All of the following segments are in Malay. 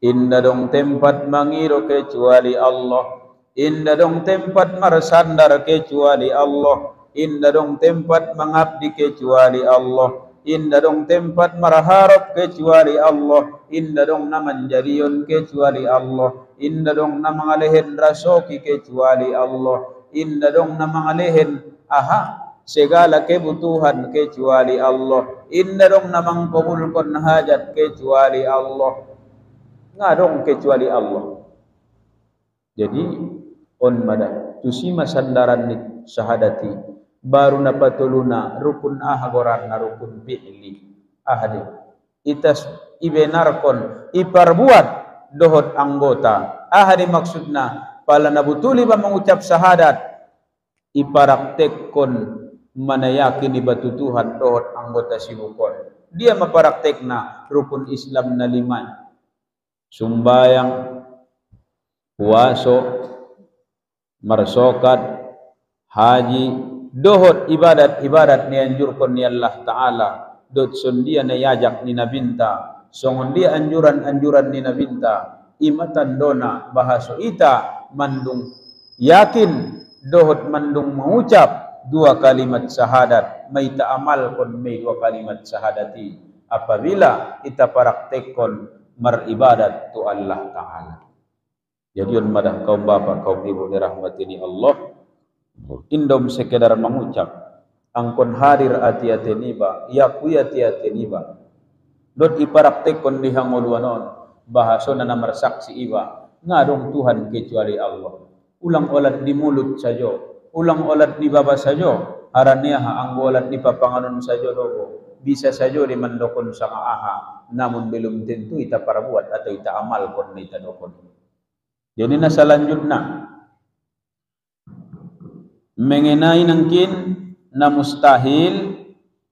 Inda dong tempat mangiro kecuali Allah. Inda dong tempat marsandar kecuali Allah. Inda dong tempat mengabdi kecuali Allah. Inda dong tempat marharap kecuali Allah. Inda dong namanjarion kecuali Allah. Inda dong namangalehin rasoki kecuali Allah. Inda dong namangalehin segala kebutuhan kecuali Allah. Inda dong namang kabulkan hajat kecuali Allah. Ngadong kecuali Allah. Jadi on mada tusima sandaran ni syahadati baru napatuluna rukun goran na rukun fi'li ahadi itas ibenarkon iparbuat dohot anggota ahadi maksudna pala nabutuli ba mengucap syahadat iparaktekkon manayakini batutuhan dohot anggota sinukon dia maparaktekna rukun Islam na 5 sumbayang, puaso, marsokat, haji, dohot ibadat-ibadat ni anjurkan ni Allah Ta'ala. Dot sondia na yajak ni nabinta. Songon dia anjuran-anjuran ni nabinta. Imatan dona bahaso ita mandung yakin dohot mandung mengucap 2 kalimat syahadat. May ta'amal kon may 2 kalimat syahadati. Apabila ita praktekon maribadat tu Allah Ta'ala. Jadi on madah kaum bapak kaum ibu dirahmati ni Allah indom sekedar mengucap angkon hadir ati-ati niba yaku ati-ati niba dot iparaktekon dihangoluanon bahasona namar saksi iba ngadong Tuhan kecuali Allah ulang olat di mulut saja ulang olat di baba saja harania anggo olat di papanganon saja dogo bisa saja dimandokon sanga aha namun belum tentu ita parabuat atau ita amal kon ita dokon. Jadi na selanjutnya mengenai nangkin na mustahil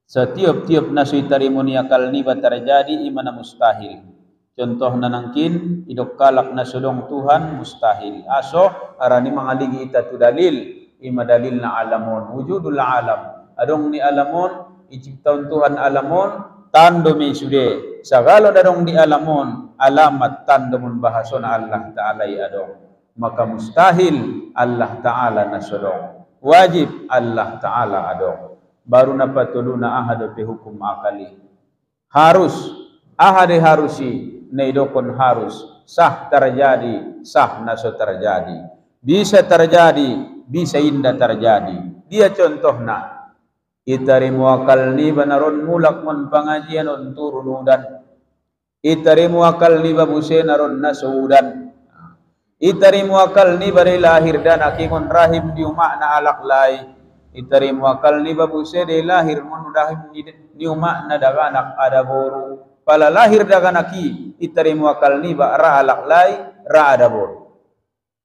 setiap-tiap na suitarimuniakal niba terjadi imana mustahil. Contoh na nangkin idok kalak na sulong Tuhan mustahil. Aso arani mangaligi ita tu dalil ima dalil na alamon wujudul alam. Adong ni alamon iciptaun Tuhan alamon tando mi sude sagalo dadong di alamon alamat tando mun bahason Allah Ta'ala adong maka mustahil Allah Ta'ala nasodong wajib Allah Ta'ala adong baru napatuluna ahad pe hukum akali harus ahade harusi neidokon harus sah terjadi sah naso terjadi bisa terjadi bisa indah terjadi dia contohna itari muakal ni banaron mulak mon pengajian on turunudan itari muakal ni babuse naron nasudan itari muakal ni bari lahir dan akingon rahim di umakna alak lai itari muakal ni babuse de lahir mon rahim di umakna daganak ada boru pala lahir daganaki itari muakal ni ba ra alak lai ra ada boru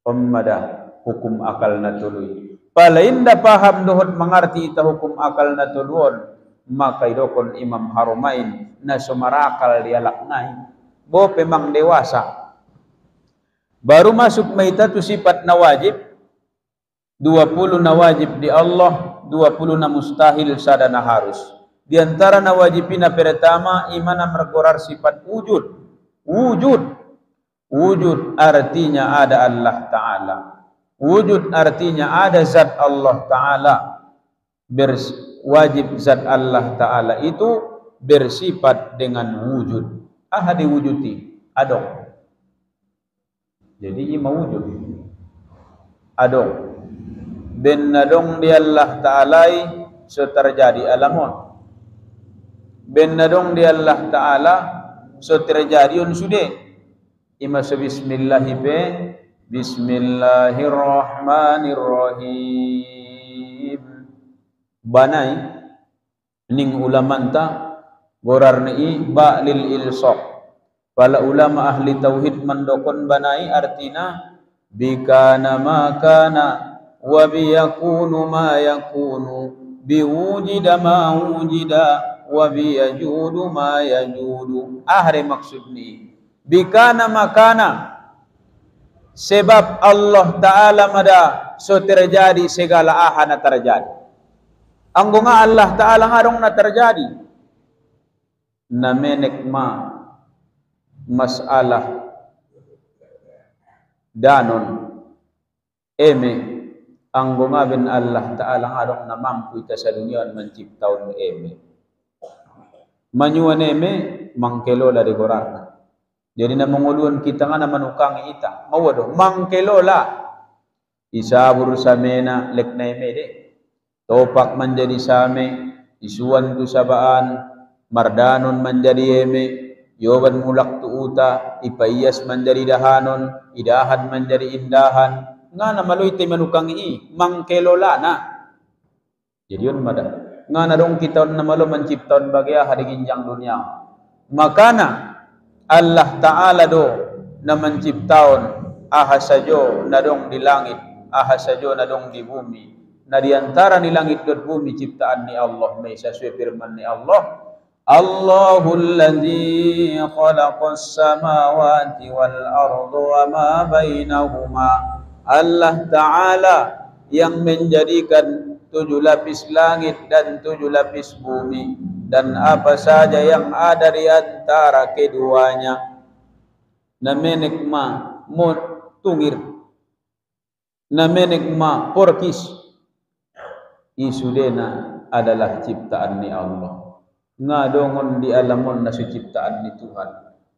pemmada hukum akal natului pala inda paham dohot mengerti ita hukum akal na tuluon maka idokon Imam Harumain na sumarakal dialaknai bo pemang dewasa baru masuk maita tu sifat na wajib 20 na wajib di Allah 20 na mustahil sada na harus di antara na wajibina pertama imana mergorar sifat wujud artinya ada Allah Ta'ala wujud artinya ada zat Allah Ta'ala wajib zat Allah Ta'ala itu bersifat dengan wujud ahadi wujuti adong jadi ima wujud adong ben nadong di Allah Ta'ala so terjadi alamon ben nadong di Allah Ta'ala so terjadi on sude ima so bismillahi pe Bismillahirrahmanirrahim. Banai ning ulamanta gorarni ba lil ilsaq. Para ulama ahli tauhid mandokon banai artina bikana ma kana wa biyakunu ma yakunu biwujida ma wujida wa biyajudu ma yajudu. Ahre maksudni bikana makana sebab Allah Ta'ala mada so terjadi segala aha na terjadi. Anggo nga Allah Ta'ala ngarong na terjadi. Na menek ma masalah danon eme anggo ngaben Allah Ta'ala ngadong na mampu ita sa dunia menciptaun eme manyuan eme mangkelola di gorarna. Jadi na manguluan kita nga na manukangi ita mawado mangkelola isabur samena lek na eme de topak menjadi same isuan tu sabaan mardanon menjadi eme yoban mulak tu uta ipayas menjadi dahanon idahan menjadi indahan nga na maloy tay manukangi mangkelola na. Jadi yun mada nga na dong kita na malo menciptaon bagaya hadiginjang dunia makana Allah Ta'ala do na menciptaon ahasajo na dong di langit ahasajo na dong di bumi na diantara ni langit dan bumi ciptaan ni Allah may sesuai firman ni Allah Allahul ladzi khalaqas samawati wal arda wa ma bainahuma. Allah Ta'ala yang menjadikan 7 lapis langit dan 7 lapis bumi dan apa saja yang ada di antara keduanya. Namenek ma tungir, namenek ma porkis, isudena adalah ciptaan ni Allah. Ngadongon di alamon na ciptaan ni Tuhan.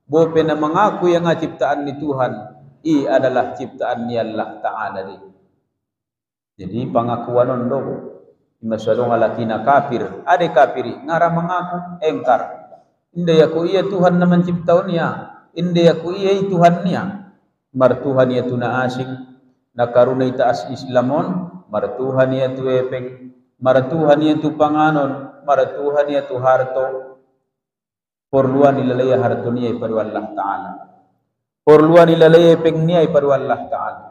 Bope na mengaku yang ciptaan ni Tuhan, i adalah ciptaan ni Allah Ta'ala di. Jadi pengakuan do masyadong alakina kafir, ade kafiri ngara mengaku engkar. Inda yaku iya Tuhan na menciptaun niya, inda yaku iya Tuhan niya. Martuhan ya tuna asing, nakaruna ita as Islamon, martuhan ya tu epeng, martuhan ya tu panganon, martuhan ya tu harto. Porluan ilalaya harto niya ipadu Allah Ta'ala. Porluan ilalaya epeng niya ipadu Allah Ta'ala.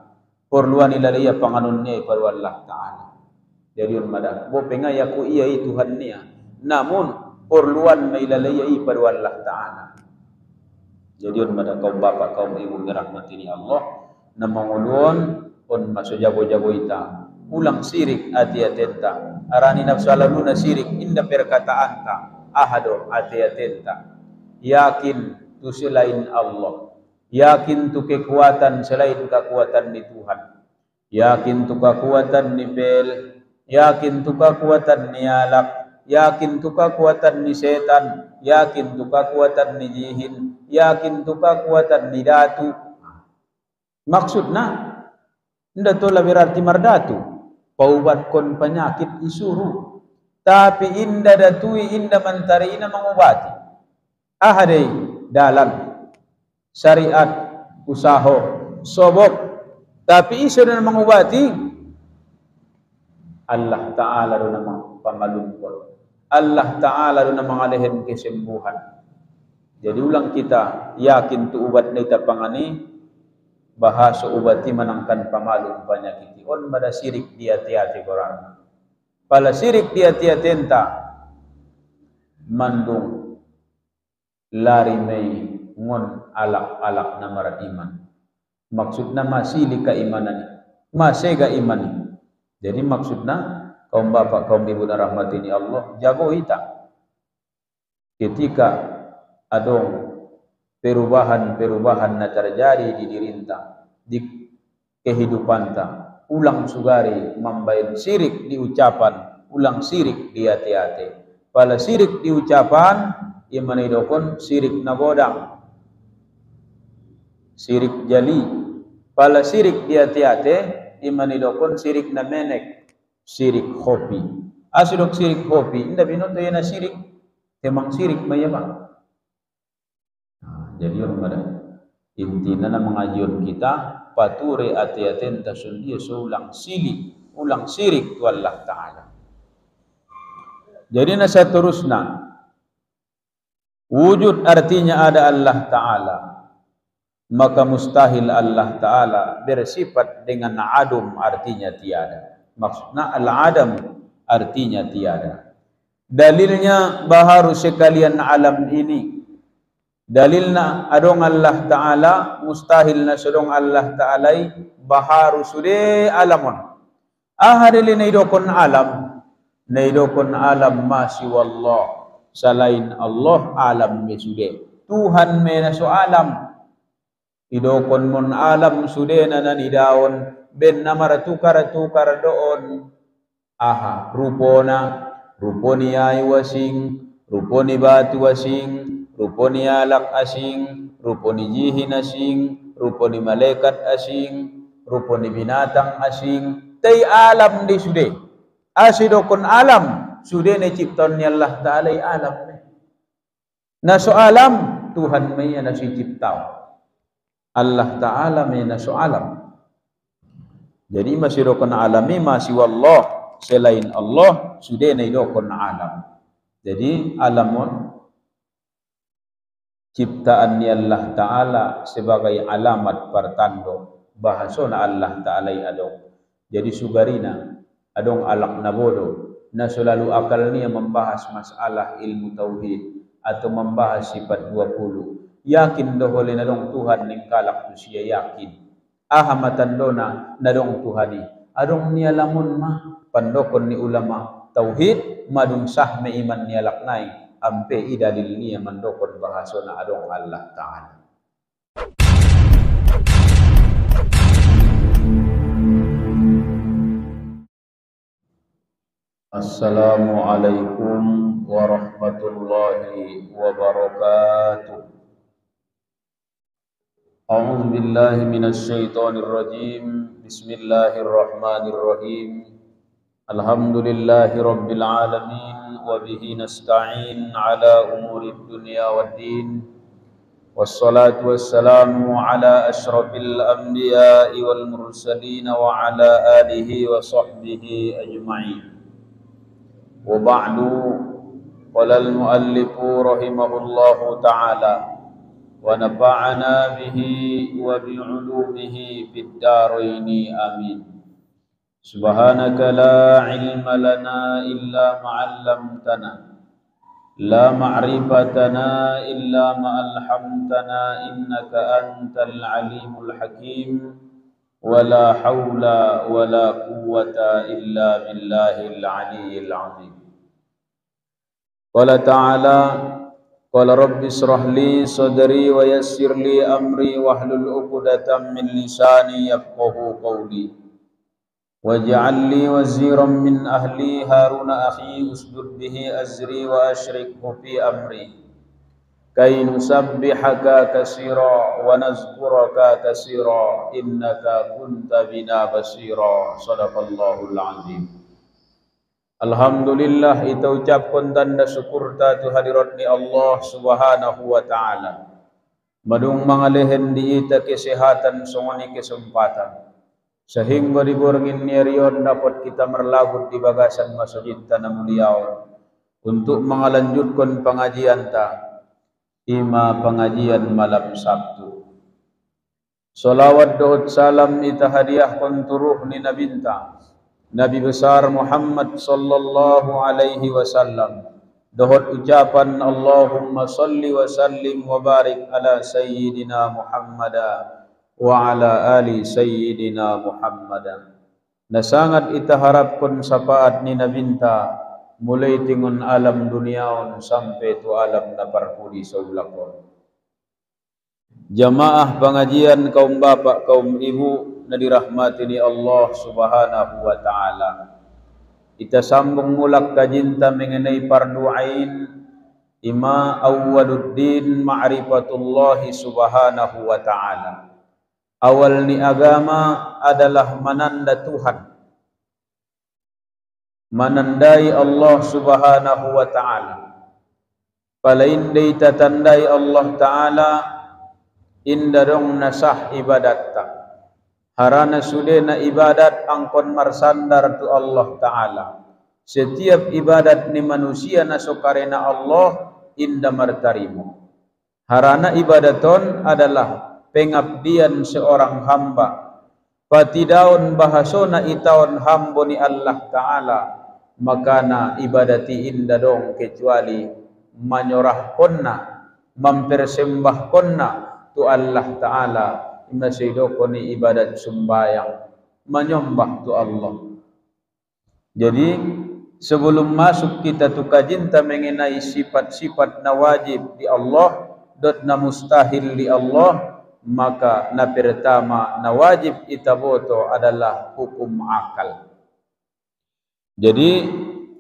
Porluan ilalaya panganon niya ipadu Allah Ta'ala. Jadi mada bo penga yaku iya Tuhan niya namun porluan may ilalaya ipadu Allah Ta'ala. Jadi mada kaum bapak kaum ibu dirahmati ni Allah na mangulun on masojago-jago ita ulang sirik ati-atenta arani nafsalaluna sirik inda perkataan ta ahado ati-atenta yakin tu selain Allah yakin tu kekuatan selain kekuatan ni Tuhan yakin tu kekuatan ni bel yakin tu kekuatan ni alak yakin tu kekuatan ni setan yakin tu kekuatan ni jihin yakin tu kekuatan ni datu maksudna nda to la berarti mardatu paubat kon penyakit isuru tapi inda datui inda mantari ina mengobati ahadai dalam syariat usaho sobok tapi isu dan mengobati Allah Ta'ala do namang pangalungkot Allah Ta'ala do namang alehen kesembuhan. Jadi ulang kita yakin tu ubat nita pangani bahasa ubati menangkan pamalung penyakit on pada sirik dia tiati korang pala sirik dia tiatenta mandung lari mei ngon alak-alak na marat iman maksudna masili keimanan masega iman. Jadi maksudna kaum bapak kaum ibu na rahmatini Allah jago ita ketika adong perubahan-perubahan na terjadi di dirinta di kehidupan ta ulang sugari mambain sirik di ucapan ulang sirik di hati-hati pala sirik di ucapan imanidokon sirik na godang sirik jali pala sirik di hati-hati imanidokon sirik na menek sirik kopi asidok sirik kopi inda binoto yana sirik temang sirik mayabang. Jadi orang ada intinya na mengajian kita pature ati-atin tasundia ulang sirik tu Allah Ta'ala. Jadi na seterusnya wujud artinya ada Allah Ta'ala maka mustahil Allah Ta'ala bersifat dengan adam artinya tiada. Maksudnya al-adam artinya tiada. Dalilnya baharu sekalian alam ini. Dalilna adong Allah Ta'ala mustahil na sudong Allah Ta'ala baharu sude alamon. Ahadili naidokon alam masih wallah selain Allah alam mesude Tuhan menaso alam idokon mon alam sudena na nidaon ben namara tukar doon aha ruponi ay wasing, ruponi batu asing, ruponi alak asing, ruponi jihin asing, ruponi malaikat asing, ruponi binatang asing, tay alam di sude. Asidokon alam sude ne ciptaan ni Allah Ta'ala alam. Naso alam Tuhan may na si ciptao. Allah Ta'ala may naso alam. Jadi masidokon alami masih wallah selain Allah sudah naidokon alam. Jadi alamun ciptaan ni Allah Ta'ala sebagai alamat pertando bahasona Allah Ta'ala adong. Jadi sugarina adong alak na bodo na selalu akal niya membahas masalah ilmu tauhid atau membahas sifat 20. Yakin dohole na dong Tuhan ning kalak tu siya yakin. Ahamatan dona na dong Tuhani. Adong niya lamun mah pandokon ni ulama tauhid madung sah me iman ni alaknai ampe idalil ni mandokon bahasona adong Allah Ta'ala. Assalamualaikum warahmatullahi wabarakatuh. A'udzu billahi minasy syaithanir rajim. Bismillahirrahmanirrahim. Alhamdulillahi rabbil alamin wa bihi nasta'in ala umuri dunya waddin. Wassalatu wassalamu ala asyrafil anbiya'i wal mursalin wa ala alihi wa sahbihi ajma'in. Wa ba'du, qala al-muallifu rahimahullahu ta'ala wa nafa'ana bihi wa bi'ulumihi fid dharaini amin. Subhanaka la ilma lana illa ma 'allamtana la ma'rifatana illa ma alhamtana innaka antal alimul hakim wa la hawla wa la quwwata illa billahil aliyyil azim. Qala ta'ala qala rabbi israh li sadri wa yassir li amri wahlul 'uqdatam min lisani yafqahu qawli waj'al li waziran min ahli haruna akhi usdud bihi azri wa ashrikhu fi amri kay nusabbihaka katsira wa nazkuraka katsira innaka kunta bina basira. Shadaqallahul azim. Alhamdulillah, kita ucapkan tanda syukur tu hadirat ni Allah Subhanahu wa ta'ala. Madung mangalehen di ita kesehatan songoni kesempatan. Sehingga diborngin ni riyon dapat kita merlagut di bagasan masjid tanah muliawan untuk mengalanjutkan pengajian ima pengajian malam Sabtu. Salawat doa salam ita hadiah konturuh ni nabinta Nabi besar Muhammad sallallahu alaihi wasallam. Dohot ucapan Allahumma salli wa sallim wa barik ala sayyidina Muhammadan wa ala ali sayyidina Muhammadan. Na sangat ita harapkan sapaat ni nabinta mulai tingun alam duniaon sampai tu alam na parpudi sa ulakon. Jamaah pengajian kaum bapak kaum ibu na dirahmati ni Allah Subhanahu wa ta'ala. Ita sambung mulak kajinta mengenai fardu ain ima awwaluddin ma'rifatullahi Subhanahu wa ta'ala. Awal ni agama adalah menanda Tuhan, menandai Allah Subhanahu wa ta'ala. Palaindai tatandai Allah ta'ala indarong nasah ibadatta. Harana sudena ibadat angkon marsandar tu Allah ta'ala. Setiap ibadat ni manusia nasokarena Allah inda martarimu. Harana ibadaton adalah pengabdian seorang hamba. Patidaun bahasona itaon hambo ni Allah ta'ala. Makana ibadati inda dong kecuali manyorahkonna, mempersembahkonna tu Allah ta'ala. Masidoko ni ibadat sembayang, menyembah tu Allah. Jadi sebelum masuk kita tu kajinta mengenai sifat-sifat na wajib di Allah, dot na mustahil di Allah, maka na pertama na wajib itaboto adalah hukum akal. Jadi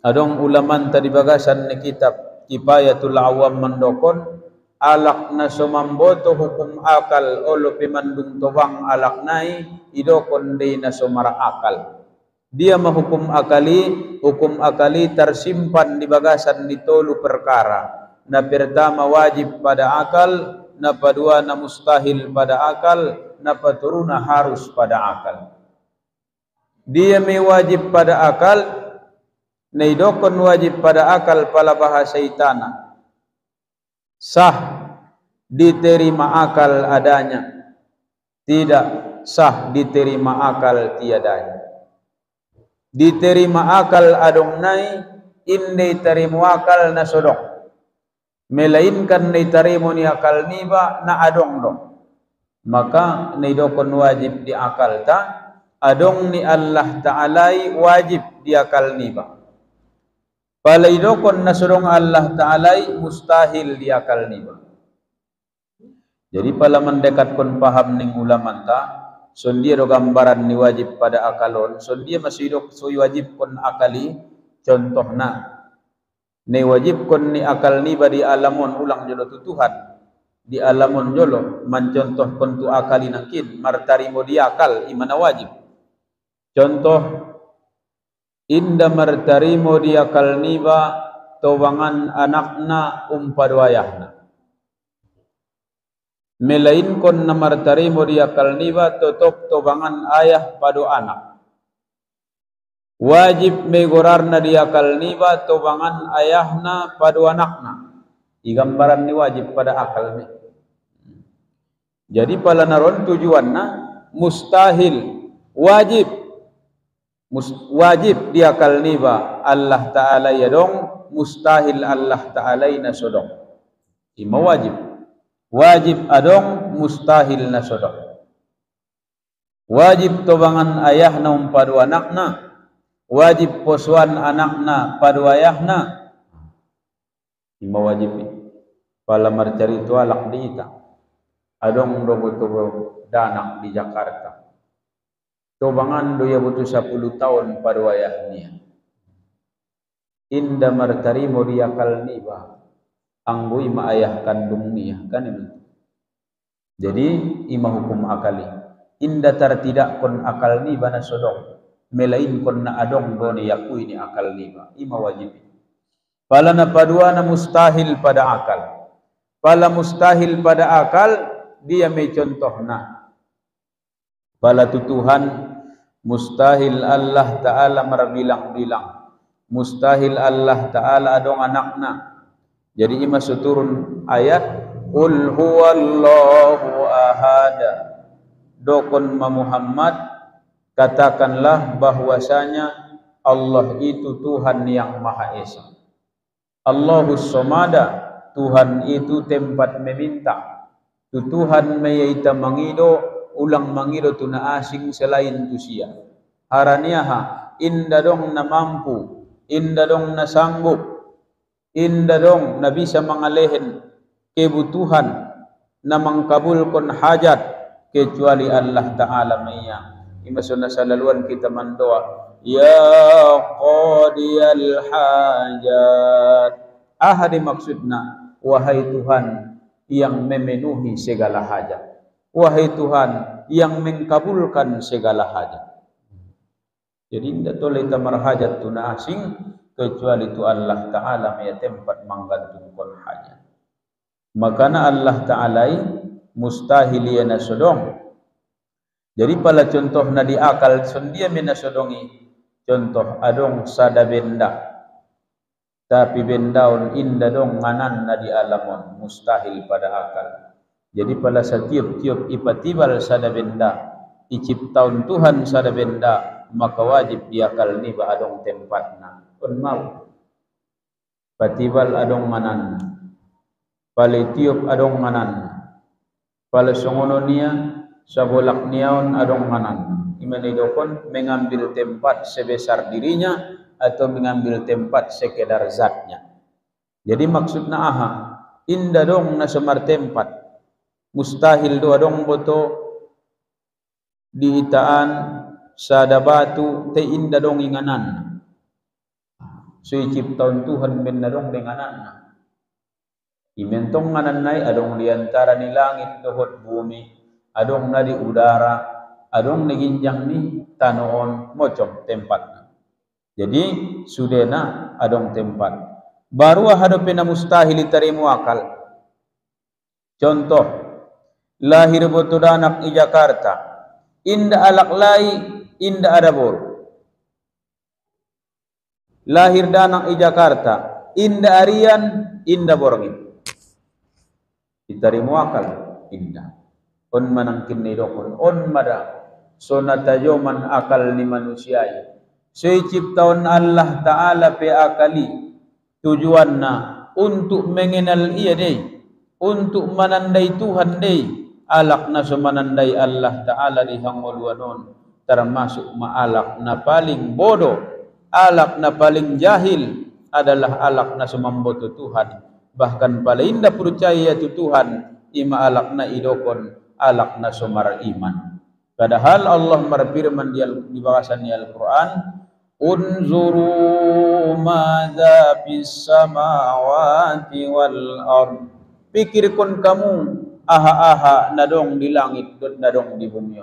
adong ulaman tadi bagasan ni kitab Kifayatul Awam mendokon alak na sumamboto hukum akal olo pimandung tobang alak nai idokon di na sumara akal. Dia menghukum hukum akali tersimpan di bagasan di tolu perkara. Na pertama wajib pada akal, na kedua na mustahil pada akal, na paturuna harus pada akal. Dia mewajib pada akal, na idokon wajib pada akal pala bahasa itana. Sah diterima akal adanya, tidak sah diterima akal tiadanya. Diterima akal adong nai, inde terimu akal na sodong. Melainkan ni tarimu ni akal niba na adong dong. Maka ni dokon wajib di akal ta, adong ni Allah Ta'alai wajib di akal niba. Palai dokon na sodong Allah Ta'alai mustahil di akal niba. Jadi pala mendekat kon paham ning ulaman ta, son dia do gambaran ni wajib pada akalon, son dia masih dok so wajib kon akali, contohna ni wajib kon ni akal ni badi alamon ulang jolo tutuhan di alamon jolo mencontoh kon tu akali nangkin martarimo di akal imana wajib. Contoh inda martarimo di akal niba tobangan anakna umpadu ayahna. Melain kon na martarimo di akal niba totok tobangan ayah padu anak. Wajib megorarna di akal niba tobangan ayahna padu anakna. Igambaran ni wajib pada akal ni. Jadi pala naron tujuanna mustahil wajib wajib di akal niba Allah Ta'ala ya dong, mustahil Allah Ta'ala na sodong. Ima wajib adong, mustahil na sodong. Wajib tobangan ayahna umpadu anakna, wajib posuan anakna padu ayahna. Ima wajib pala marcari tu alak di ita adong roboto danak di Jakarta tobangan doya butuh 10 tahun padu ayahnya. Inda martarimo di akal niba anggui ma ayah kandung niya kan itu. Jadi ima hukum akali inda tertidak kon akal niba na sodong melain kon na adong do ni yakui ni akal niba ima wajib. Pala na padua na mustahil pada akal. Pala mustahil pada akal dia may contohna. Pala tutuhan mustahil Allah Ta'ala marabilang-bilang. Mustahil Allah Ta'ala adong anakna. Jadi ima suturun ayat Qul huwallahu ahada. Dokon ma Muhammad katakanlah bahwasanya Allah itu Tuhan yang Maha Esa. Allahus Somada, Tuhan itu tempat meminta. Tu Tuhan meyaita mangido, ulang mangido tu na asing selain tu sia. Haraniaha, inda dong na mampu, inda dong na sanggup, inda dong na bisa mangalehin kebutuhan na mangkabulkon hajat kecuali Allah Ta'ala maya. Imasun na sa laluan kita mandoa, Ya qadiyal hajat. Ahadi maksudna, wahai Tuhan yang memenuhi segala hajat. Wahai Tuhan yang mengkabulkan segala hajat. Jadi tidak boleh tamar hajat tu na asing kecuali tu Allah Ta'ala maya tempat menggantungkan hajat. Makana Allah Ta'ala mustahil yana sodong. Jadi pala contoh na di akal sendia mina sodongi. Contoh adong sada benda. Tapi bendaun inda dong nganan na di alamon. Mustahil pada akal. Jadi pala setiap-tiap ipatibal sada benda. Iciptaun Tuhan sada benda. Maka wajib di akal ni ba adong tempatna. Kun mau. Patibal adong nganan. Palitiup adong nganan. Pala songono niya. Sabolak niyaon adong nganan. Imanidokon mengambil tempat sebesar dirinya atau mengambil tempat sekedar zatnya. Jadi maksudna aha, inda dong na semar tempat. mustahil do adong boto diitaan sada batu te inda dong inganan sui ciptaun Tuhan ben dong denganan imentong nganan nai adong diantara ni langit dohot bumi adong na di udara adong ni ginjang ni tanoon mocom tempat jadi sudena adong tempat baru hadapin na mustahil itarimu akal contoh lahir boto danak i Jakarta inda alak lai inda ada bor lahir danak i Jakarta inda arian inda borngin itarimu akal inda on manangkin ni dokon on mada sonatayoman akal ni manusia sui ciptaun Allah Ta'ala pe akali tujuanna untuk mengenal ia deh untuk menandai Tuhan deh alak na sumanandai Allah Ta'ala di hangoluanon termasuk ma'alak na paling bodoh alak na paling jahil adalah alak na sumamboto Tuhan bahkan paling indah percaya tu Tuhan ima alak na idokon alak na sumar iman padahal Allah berfirman di bahasan Al-Quran unzuru madza fis samawati wal ard pikirkan kamu aha-aha nadong di langit dan nadong di bumi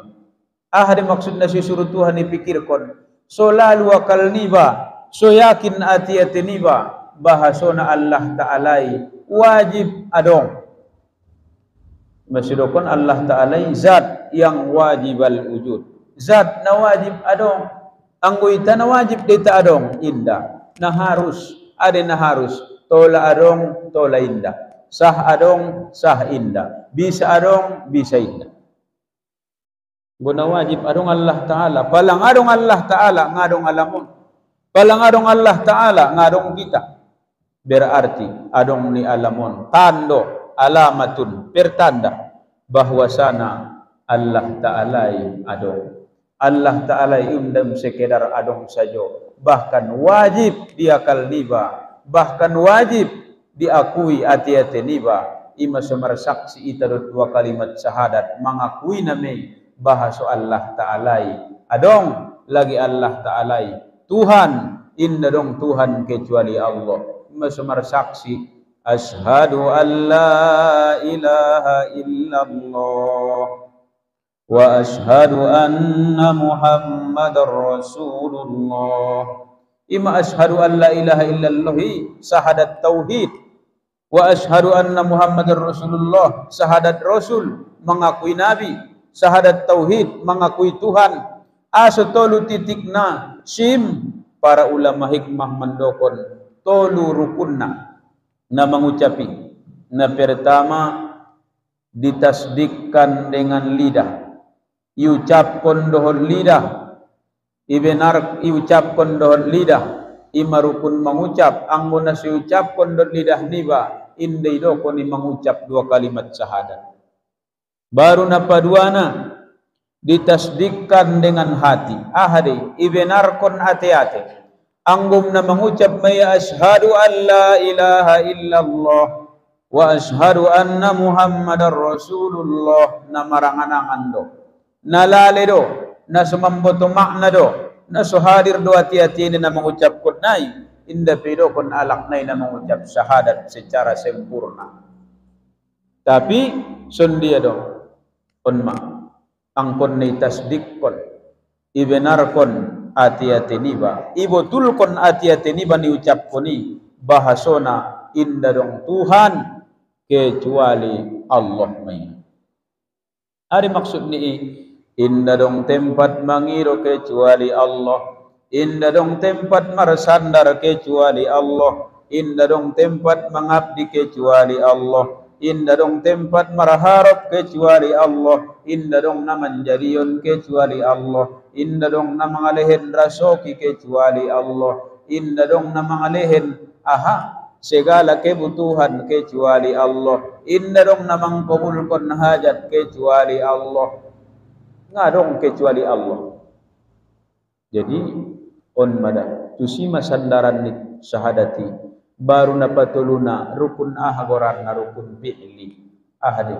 aha dimaksud na suruh Tuhan dipikirkan so lalu akal niba so yakin ati-ati niba bahasona Allah Ta'ala wajib adong maksudkan Allah Ta'ala zat yang wajib al-wujud zat na wajib adong anggoita na wajib dita adong indah na harus ada na harus tola adong tola indah sah adong sah indah bisa adong bisa indah guna wajib adong Allah Ta'ala palang adong Allah Ta'ala ngadong alamun palang adong Allah Ta'ala ngadong kita berarti adong ni alamon tando alamatun pertanda bahwasana Allah Ta'ala adong Allah Ta'ala undam sekedar adong sajo bahkan wajib diakal niba bahkan wajib diakui ati-ati niba ima semar saksi itadut dua kalimat syahadat mengakui nami bahaso Allah Ta'ala adong lagi Allah Ta'ala Tuhan inda dong Tuhan kecuali Allah semar saksi asyhadu an la ilaha illallah wa asyhadu anna muhammadar rasulullah ima asyhadu an la ilaha illallah syahadat tauhid wa asyhadu anna muhammadar rasulullah syahadat rasul mengakui nabi syahadat tauhid mengakui Tuhan asotolu titikna sim para ulama hikmah mendokon tolu rukunna na mengucapi na pertama ditasdikkan dengan lidah iucapkan dohon lidah ibenar iucapkan dohon lidah ima rukun mengucap anggona siucapkan dohon lidah niba indai dokon mengucap dua kalimat syahadat baru napaduana ditasdikkan dengan hati ahade ibenarkon hati-hati anggum na mengucap maya asyhadu an la ilaha illallah wa asyhadu anna muhammadar rasulullah na maranganangan do na lale do na sumamboto makna do na suhadir do hati-hati ini na mengucap kunai inda pido kun alak nai na mengucap syahadat secara sempurna tapi sundia do kunma angkon ni tasdik kon ibenarkon ati-ati niba ibotulkon ati-ati niba ni ucap koni bahasona inda dong Tuhan kecuali Allah may ari maksud ni inda dong tempat mangiro kecuali Allah inda dong tempat marsandar kecuali Allah inda dong tempat mengabdi kecuali Allah inda dong tempat marharap kecuali Allah inda dong namanjarion kecuali Allah inda dong namangalehin rasoki kecuali Allah inda dong namangalehin segala kebutuhan kecuali Allah inda dong namangkabulkan hajat kecuali Allah ngadong kecuali Allah jadi on mada tusima sandaran ni syahadati baru napatuluna rukun goran na rukun fi'li ahadi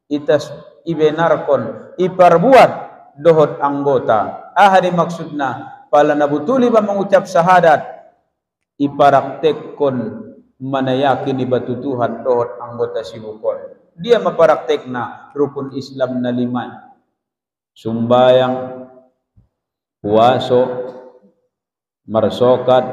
itas ibenarkon iparbuat dohot anggota. Ahadi maksudna pala nabutuli ba mengucap syahadat iparaktekkon manayakin ibatu Tuhan dohot anggota sibukon. Dia maparaktekna rukun Islam na 5. Sumbayang, puaso, marsokat,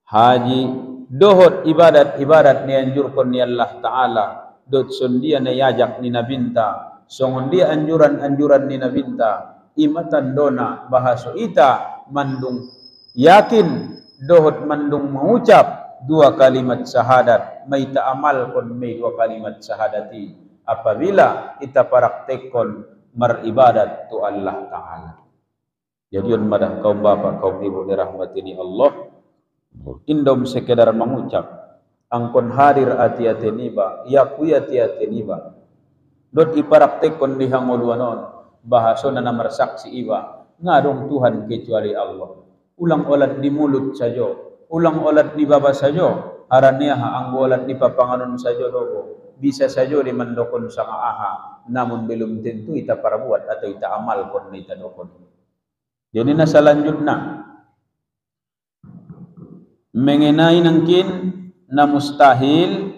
haji, dohot ibadat-ibadat ni anjurkon ni Allah Ta'ala. Dot sondia na yajak ni nabinta. Songon dia anjuran-anjuran ni nabinta. Imatan dona bahaso ita mandung yakin dohot mandung mengucap 2 kalimat syahadat. May ta'amal kon may 2 kalimat syahadati. Apabila ita praktekon maribadat tu Allah Ta'ala. Jadi yun madah kaum bapak, kaum ibu dirahmati ni Allah. Indom sekedar mengucap. Angkon hadir ati-ati niba, yaku ati-ati niba. Dot iparaktekon dihangoluanon. Bahaso na namarsaksi iba. Ngadong Tuhan kecuali Allah. Ulang olat di mulut saja. Ulang olat di baba saja. Arania ang olat di papanganon saja dogo. Bisa saja dimandokon sa aha. Namun belum tentu ita parabuat atau ita amal kon ita dokon. Jadi na selanjutnya mengenai nangkin na mustahil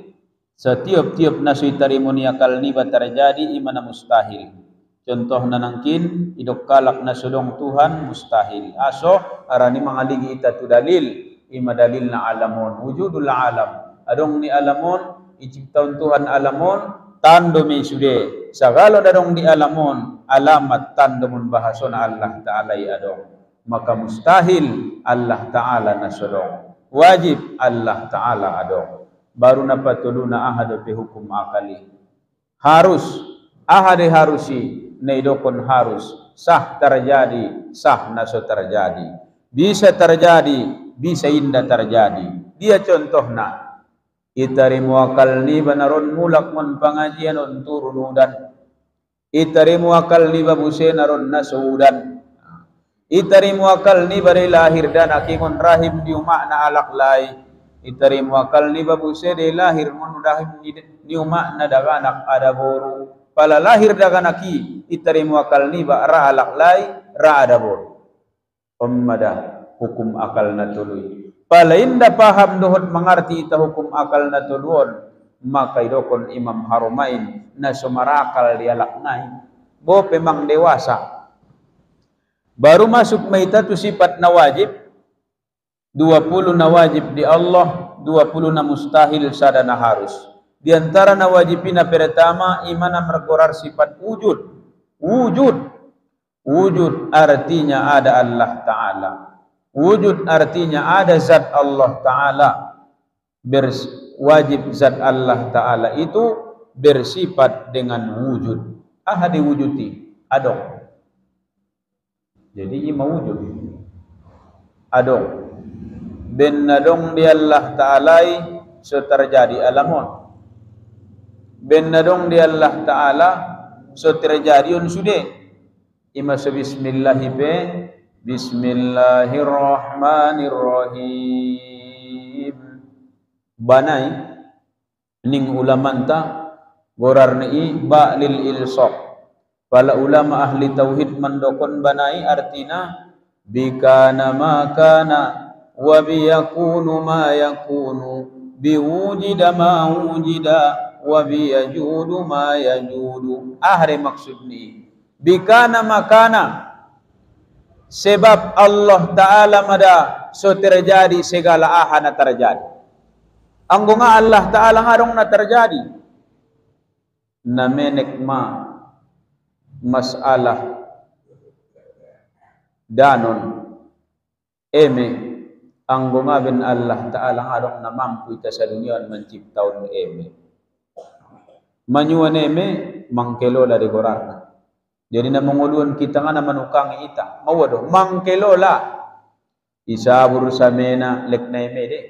setiap-tiap na suitarimo ni akal ni ba terjadi imana mustahil. Contoh na nangkin idok kalak na sulong Tuhan mustahil. Aso arani mangaligi ita tu dalil ima dalil na alamon wujudul alam. Adong ni alamon iciptaun Tuhan alamon tando mi sude. Sagalo dadong di alamon alamat tando mun bahason Allah Ta'ala adong. Maka mustahil Allah Ta'ala na sulong. Wajib Allah Ta'ala adong. Baru napatuluna ahad fi hukum akali. Harus ahade harusi neidokon harus sah terjadi sah naso terjadi. Bisa terjadi bisa indah terjadi. Dia contohna itarimu akal ni banaron mulak mon pengajian on turunudan. Itarimu akal ni babuse naron nasudan. Itarimu akal ni bari lahir dan akimon rahim di makna alak lai. Itarimu akal ni babuse de lahir mon rahim di makna daganak ada boru. Pala lahir daganaki itarimu akal ni ba ra alak lai ra ada boru. Ummada hukum akal na tuluy. Pala inda paham dohot mengerti ita hukum akal na tuluon. Maka idokon Imam Harumain na sumarakal dialaknay. Bo pemang dewasa. Baru masuk maita tu sifat na wajib. 20 na wajib di Allah, 20 na mustahil sada na harus. Di antara na wajibina pertama imana mergorar sifat wujud. Wujud. Wujud artinya ada Allah Ta'ala. Wujud artinya ada zat Allah Ta'ala. Wajib zat Allah Ta'ala itu bersifat dengan wujud. Ahadi wujuti adong. Jadi ima wujud adong ben nadong di Allah Ta'ala so terjadi alamon ben nadong di Allah Ta'ala so terjadi on sude ima so bismillahi be bismillahirrahmanirrahim banai ning ulamanta gorar ni ba lil ilsaq. Para ulama ahli tauhid mandokon banai artina bikana makana wa biyakunu ma yakunu biwujida ma wujida wa biyajudu ma yajudu. Ahli maksud ni bikana makana sebab Allah Ta'ala mada so terjadi segala aha na terjadi. Anggo nga Allah Ta'ala ngarong na terjadi na menek ma masalah danon eme anggo nga ben Allah Ta'ala ngarong na mampu ita sa dunia menciptaun eme manyuan eme mangkelola di gorarna. Jadi na manguluan kita nga na manukangi ita mawado mangkelola isabur samena lek na eme de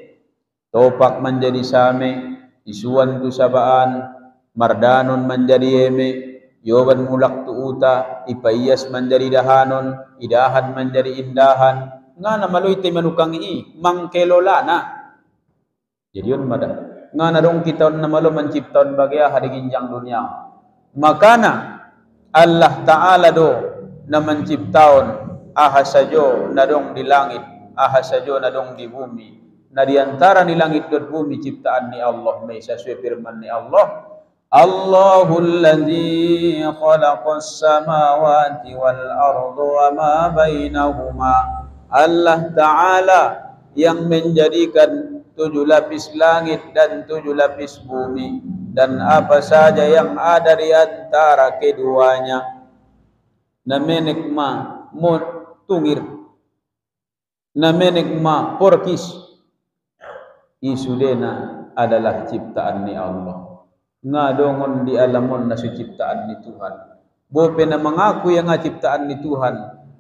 topak menjadi same isuan tu sabaan mardanon menjadi eme yoban mulak tu uta ipayas menjadi dahanon idahan menjadi indahan nga na maloy tay manukangi i mangkelola na. Jadi yun mada nga na dong kita na malo menciptaon bagaya hadi ginjang dunia makana Allah Ta'ala do na menciptaon aha sajo na dong di langit, aha sajo na dong di bumi. Na di antara ni langit dan bumi ciptaan ni Allah, may sesuai firman ni Allah, Allahul ladzi khalaqas samawati wal arda wa ma bainahuma. Allah Ta'ala yang menjadikan 7 lapis langit dan 7 lapis bumi dan apa saja yang ada di antara keduanya. Namenek ma tungir, namenek ma porkis, isudena adalah ciptaan ni Allah. Ngadongon di alamon na ciptaan ni Tuhan. Bope na mengaku yang ciptaan ni Tuhan,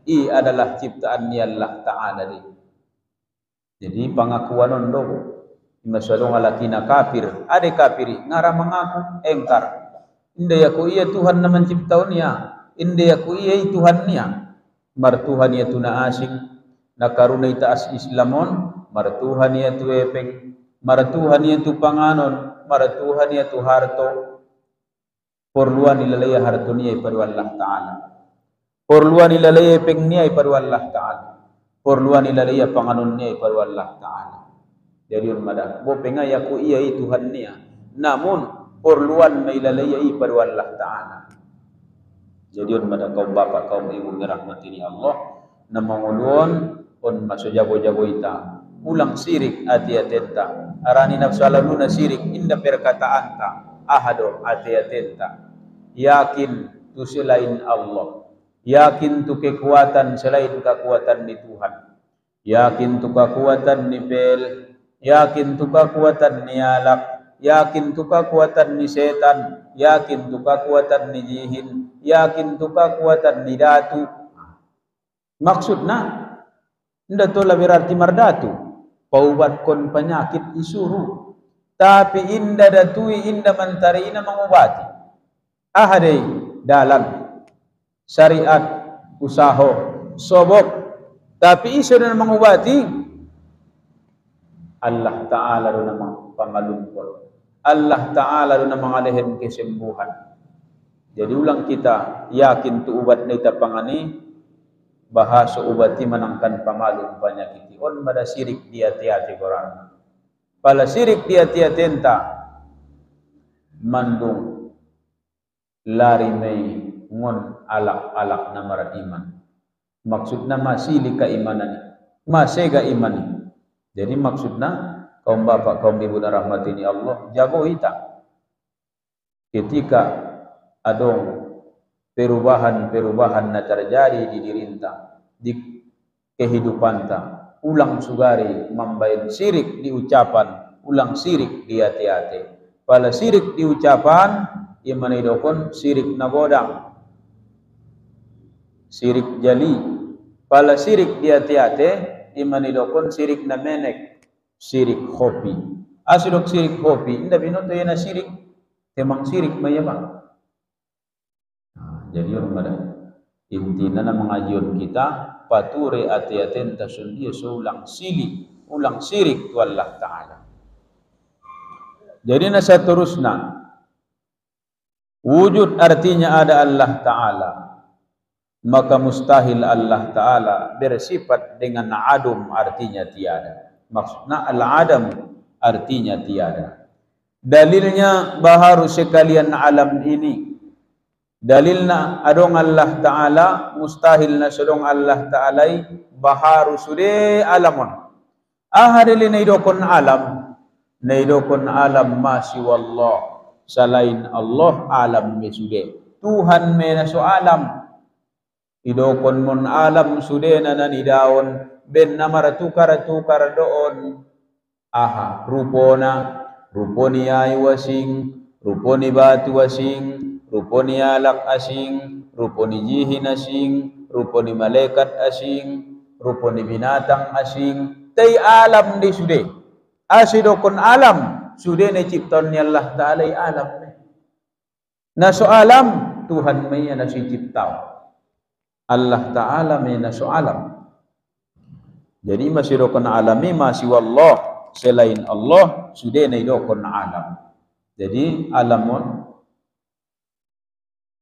i adalah ciptaan ni Allah Ta'ala di. Jadi pengakuan ondo masalong alakina kafir, ade kafiri ngara mengaku engkar. Inda yaku iya Tuhan na menciptaun niya, inda yaku iya Tuhan niya. Martuhan ya tuna asing, nakaruna ita as Islamon, martuhan ya tu epeng, martuhan ya tu panganon, martuhan ya tu harto. Porluan ilalaya harto niya ipadu Allah Ta'ala. Porluan ilalaya epeng niya ipadu Allah Ta'ala. Porluan ilalaya panganon niya ipadu Allah Ta'ala. Jadi madah, bo penga yaku iya Tuhan niya. Namun porluan may ilalaya ipadu Allah Ta'ala. Jadi madah kaum bapak kaum ibu ngerahmati ni Allah, na manguluan on maso jago-jago ita. Ulang sirik ati-atenta. Arani nafsu alaluna sirik inda perkataan ta. Ahado ati-atenta. Yakin tu selain Allah. Yakin tu kekuatan selain kekuatan ni Tuhan. Yakin tu kekuatan ni bel. Yakin tu kekuatan ni alak. Yakin tu kekuatan ni setan. Yakin tu kekuatan ni jihin. Yakin tu kekuatan ni datu. Maksudna nda to berarti mardatu. Paubat kon penyakit isuru. Tapi inda datui inda mantari ina mengobati. Ahadai dalam syariat usaho sobok. Tapi isu dan mengobati Allah Ta'ala do namang pangalumpur. Allah Ta'ala do namang alehen kesembuhan. Jadi ulang kita yakin tu ubat na ita pangani bahasa ubati menangkan pamalum penyakit. On pada sirik dia tiati Quran. Pala sirik dia tiatenta mandung lari mei ngon alak-alak namara iman. Maksudna masih keimanan, masega iman. Jadi maksudna kaum bapak kaum ibu dan rahmati ni Allah jago ita. Ketika adong perubahan na terjadi di dirinta, di kehidupan ta, ulang sugari membain sirik di ucapan, ulang sirik di hati-hati. Pala sirik di ucapan, iman idokon sirik na godang, sirik jali. Pala sirik di hati-hati, iman idokon sirik na menek, sirik kopi. Asidok sirik kopi, inda binoto yana sirik, temang sirik mayabang. Jadi orang intinya na mengajian kita pature ati-atin tasundia ulang sirik tu Allah Ta'ala. Jadi na seterusnya wujud artinya ada Allah Ta'ala, maka mustahil Allah Ta'ala bersifat dengan adum artinya tiada. Maksudnya al-adam artinya tiada. Dalilnya baharu sekalian alam ini. Dalilna adong Allah Ta'ala mustahil na sudong Allah Ta'ala baharu sude alamon. Ahadili na idokon alam masih wallah. Selain Allah alam mesude. Tuhan me na so alam. Idokon mon alam sude na nanidaon. Ben namara tukar doon. Aha ruponi ay wasing. Ruponi batu wasing. Ruponi alak asing, ruponi jihin asing, ruponi malaikat asing, ruponi binatang asing. Tay alam di sude. Asidokon alam sude na cipton ni Allah Ta'ala alam. Naso alam Tuhan may na si ciptaw. Allah Ta'ala may naso alam. Jadi masidokon alami masih wallah selain Allah sude na idokon alam. Jadi alamon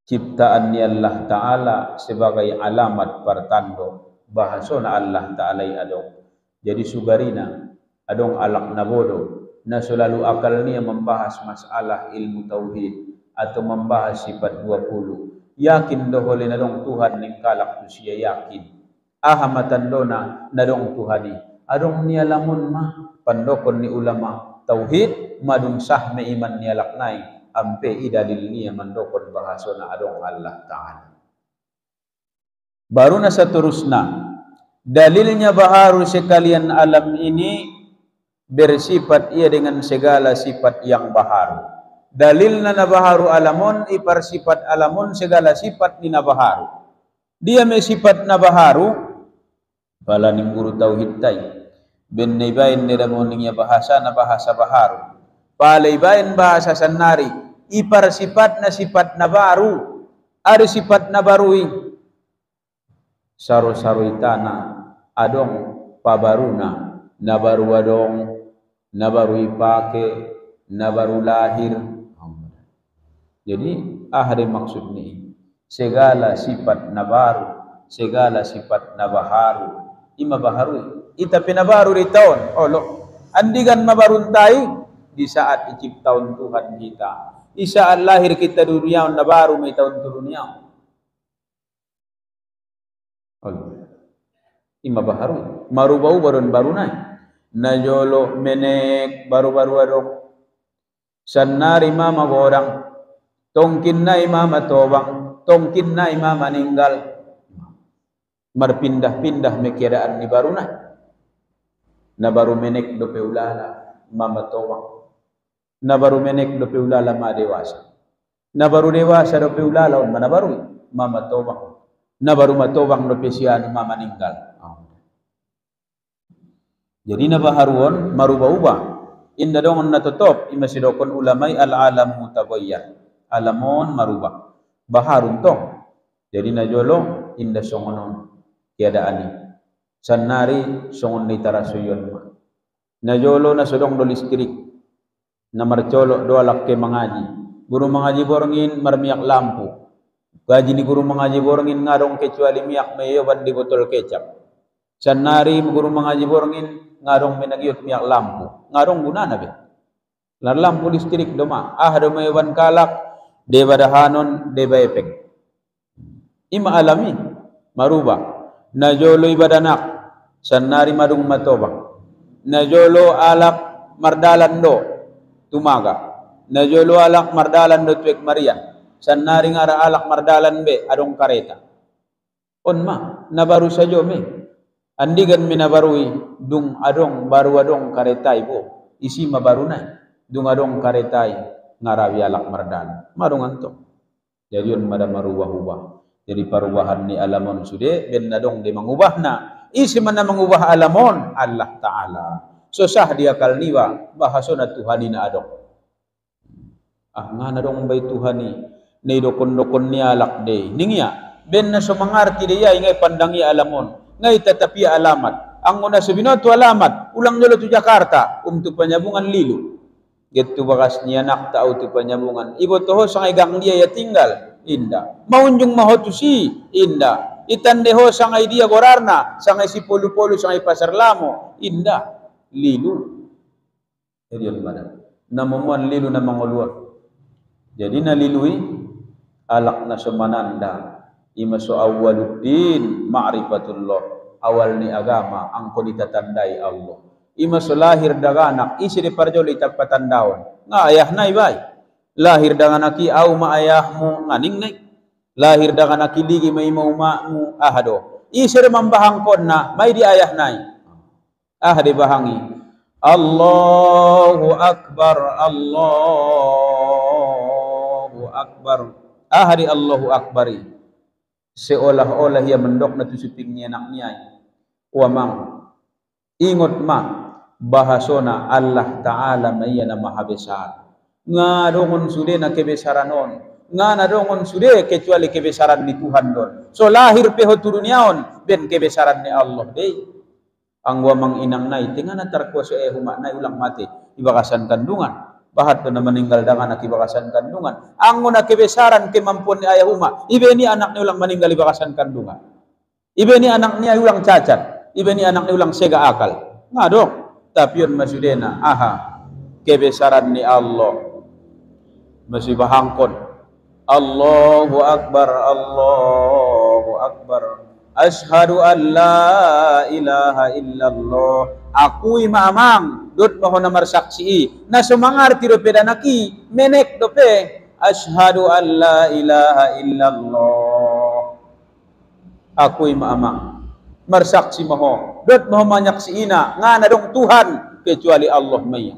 ciptaan ni Allah Ta'ala sebagai alamat pertando bahasona Allah Ta'ala adong. Jadi sugarina adong alak na bodoh na selalu akal ni membahas masalah ilmu tauhid atau membahas sifat 20. Yakin dohole na dong Tuhan ning kalak tu siya yakin. Ahamatan dona na dong Tuhan ni. Adong niya lamun mah pandokon ni ulama tauhid madung sah me iman niya laknai ampe idalil niya mandokon bahasona adong Allah Ta'ala. Baru na seterusna dalilnya baharu sekalian alam ini bersifat ia dengan segala sifat yang baharu. Dalilna na baharu alamun ipar sifat alamun segala sifat ni na baharu. Dia me sifat na baharu bala ning guru tauhid tay ben naibain nila mo ning bahasa na bahasa baharu. Palaibain bahasa sanari ipar sifat na baru. Ada sifat na barui saru-saruitana adong pabaruna na baru adong na baru ipake na baru lahir. Jadi ahli maksud ni segala sifat na baru, segala sifat na baharu ima baharu ita pinabaru di tahun olo andigan mabaruntai di saat diciptaun Tuhan kita di saat lahir kita dunia na baru may tahun dunia olo ima baharu marubau baron barunai najolo menek baru-baru adong sanari mama gorang tongkin na imama tobang tongkin na imama meninggal marpindah-pindah mekiadaan ni barunai na baru menek dope ulala mama tobang na baru menek dope ulala ma dewasa na baru dewasa dope ulala on mana baru mama tobang na baru matobang dope sian mama meninggal. Jadi na baharuon marubah-ubah inda dong na tutop imasidokon ulamai al-alam mutaghayyir alamon marubah baharun tong. Jadi na jolo inda songonon keadaan ni sanari songon ni tarasuyon ma na jolo na sodong do listrik na marcolo do alak ke mangaji guru mangaji borongin marmiyak lampu gaji ni guru mangaji borongin ngarong kecuali miyak mayo bandi botol kecap sanari guru mangaji borongin ngarong menagiyot miyak lampu ngarong guna na be lar lampu listrik doma do mayawan kalak deba dahanon deba efek ima alami maruba najolo ibadanak sanari madung matobang najolo alak mardalan do tumaga najolo alak mardalan do tuek marian sanari ngara alak mardalan be adong kareta on ma nabaru sajo me andigan minabarui dung adong baru adong kareta ibo isi mabarunai dung adong karetai ngarawi alak mardalan marung anto jadi on mada marubah-ubah. Jadi perubahan ni alamon sude ben nadong di mengubahna isi mana mengubah alamon Allah Ta'ala so sah dia kalniwa bahasona Tuhanina adong ngana dong bay Tuhani nei dokon-dokon ni alak de ningya ben na so mangarti dia ingay pandangi alamon ngay tatapi alamat ang una subino tu alamat ulang jolo tu Jakarta tu panyabungan lilu gitu bakas ni anak tau tu panyabungan ibo toho sangay gang dia ya tinggal indah maunjung mahotusi indah itandeho sangay dia gorarna sangay si polu-polu sangay pasar lamo indah lilu jadi mana namuan lilu na manguluan jadi nalilui alak na sumananda ima so awaluddin ma'rifatullah awal ni agama angko ditatandai Allah ima so lahir daganak isi di parjoli tapatandaon nga ayah na ibay lahir dengan aki au ma ayahmu nganing naik lahir dengan aki ligi may maumamu ahado isir mambahangkon na may di ayah nai ahadi bahangi Allahu Akbar ahadi Allahu Akbari seolah-olah ia mendok na tusuping ni anak niya wamang ingot ma bahasona Allah Ta'ala may na maha besar nga dongon sude na kebesaranon nga na dongon sude kecuali kebesaran ni Tuhan don so lahir peho turunyaon ben kebesaran ni Allah dey ang wamang inang nai tinga na tarko so huma nai ulang mati ibakasan kandungan bahat na meninggal dengan akibakasan kandungan. Angon na kebesaran kemampuan ni ayah uma. Ibe ni anak ni ulang meninggal ibakasan kandungan. Ibe ni anak ni ulang cacat. Ibe ni anak ni ulang sega akal. Ngadong. Tapi yun masudena. Aha. Kebesaran ni Allah. Masih bahangkon. Allahu Akbar. Allahu Akbar. Ashhadu an la ilaha illallah. Akui mamang dot bahwa namar saksi na sumangarti do pedanaki menek do pe ashhadu an la ilaha illallah. Akui mamang marsaksi maho dot maho manyaksi ina ngana dong Tuhan kecuali Allah maya.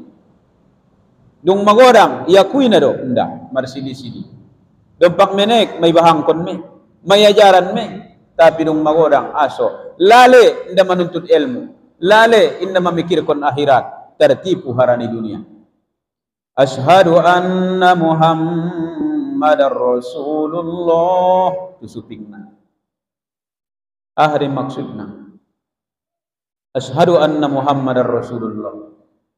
Dung magodang iakui na do nda marsidi-sidi. Dompak menek may bahangkon me, may ajaran me. Tapi dong magodang aso lale inda manuntut ilmu, lale inda memikirkan akhirat, tertipu harani dunia. Ashhadu anna Muhammadar Rasulullah tusupingna. Ahri maksudna ashhadu anna Muhammadar Rasulullah.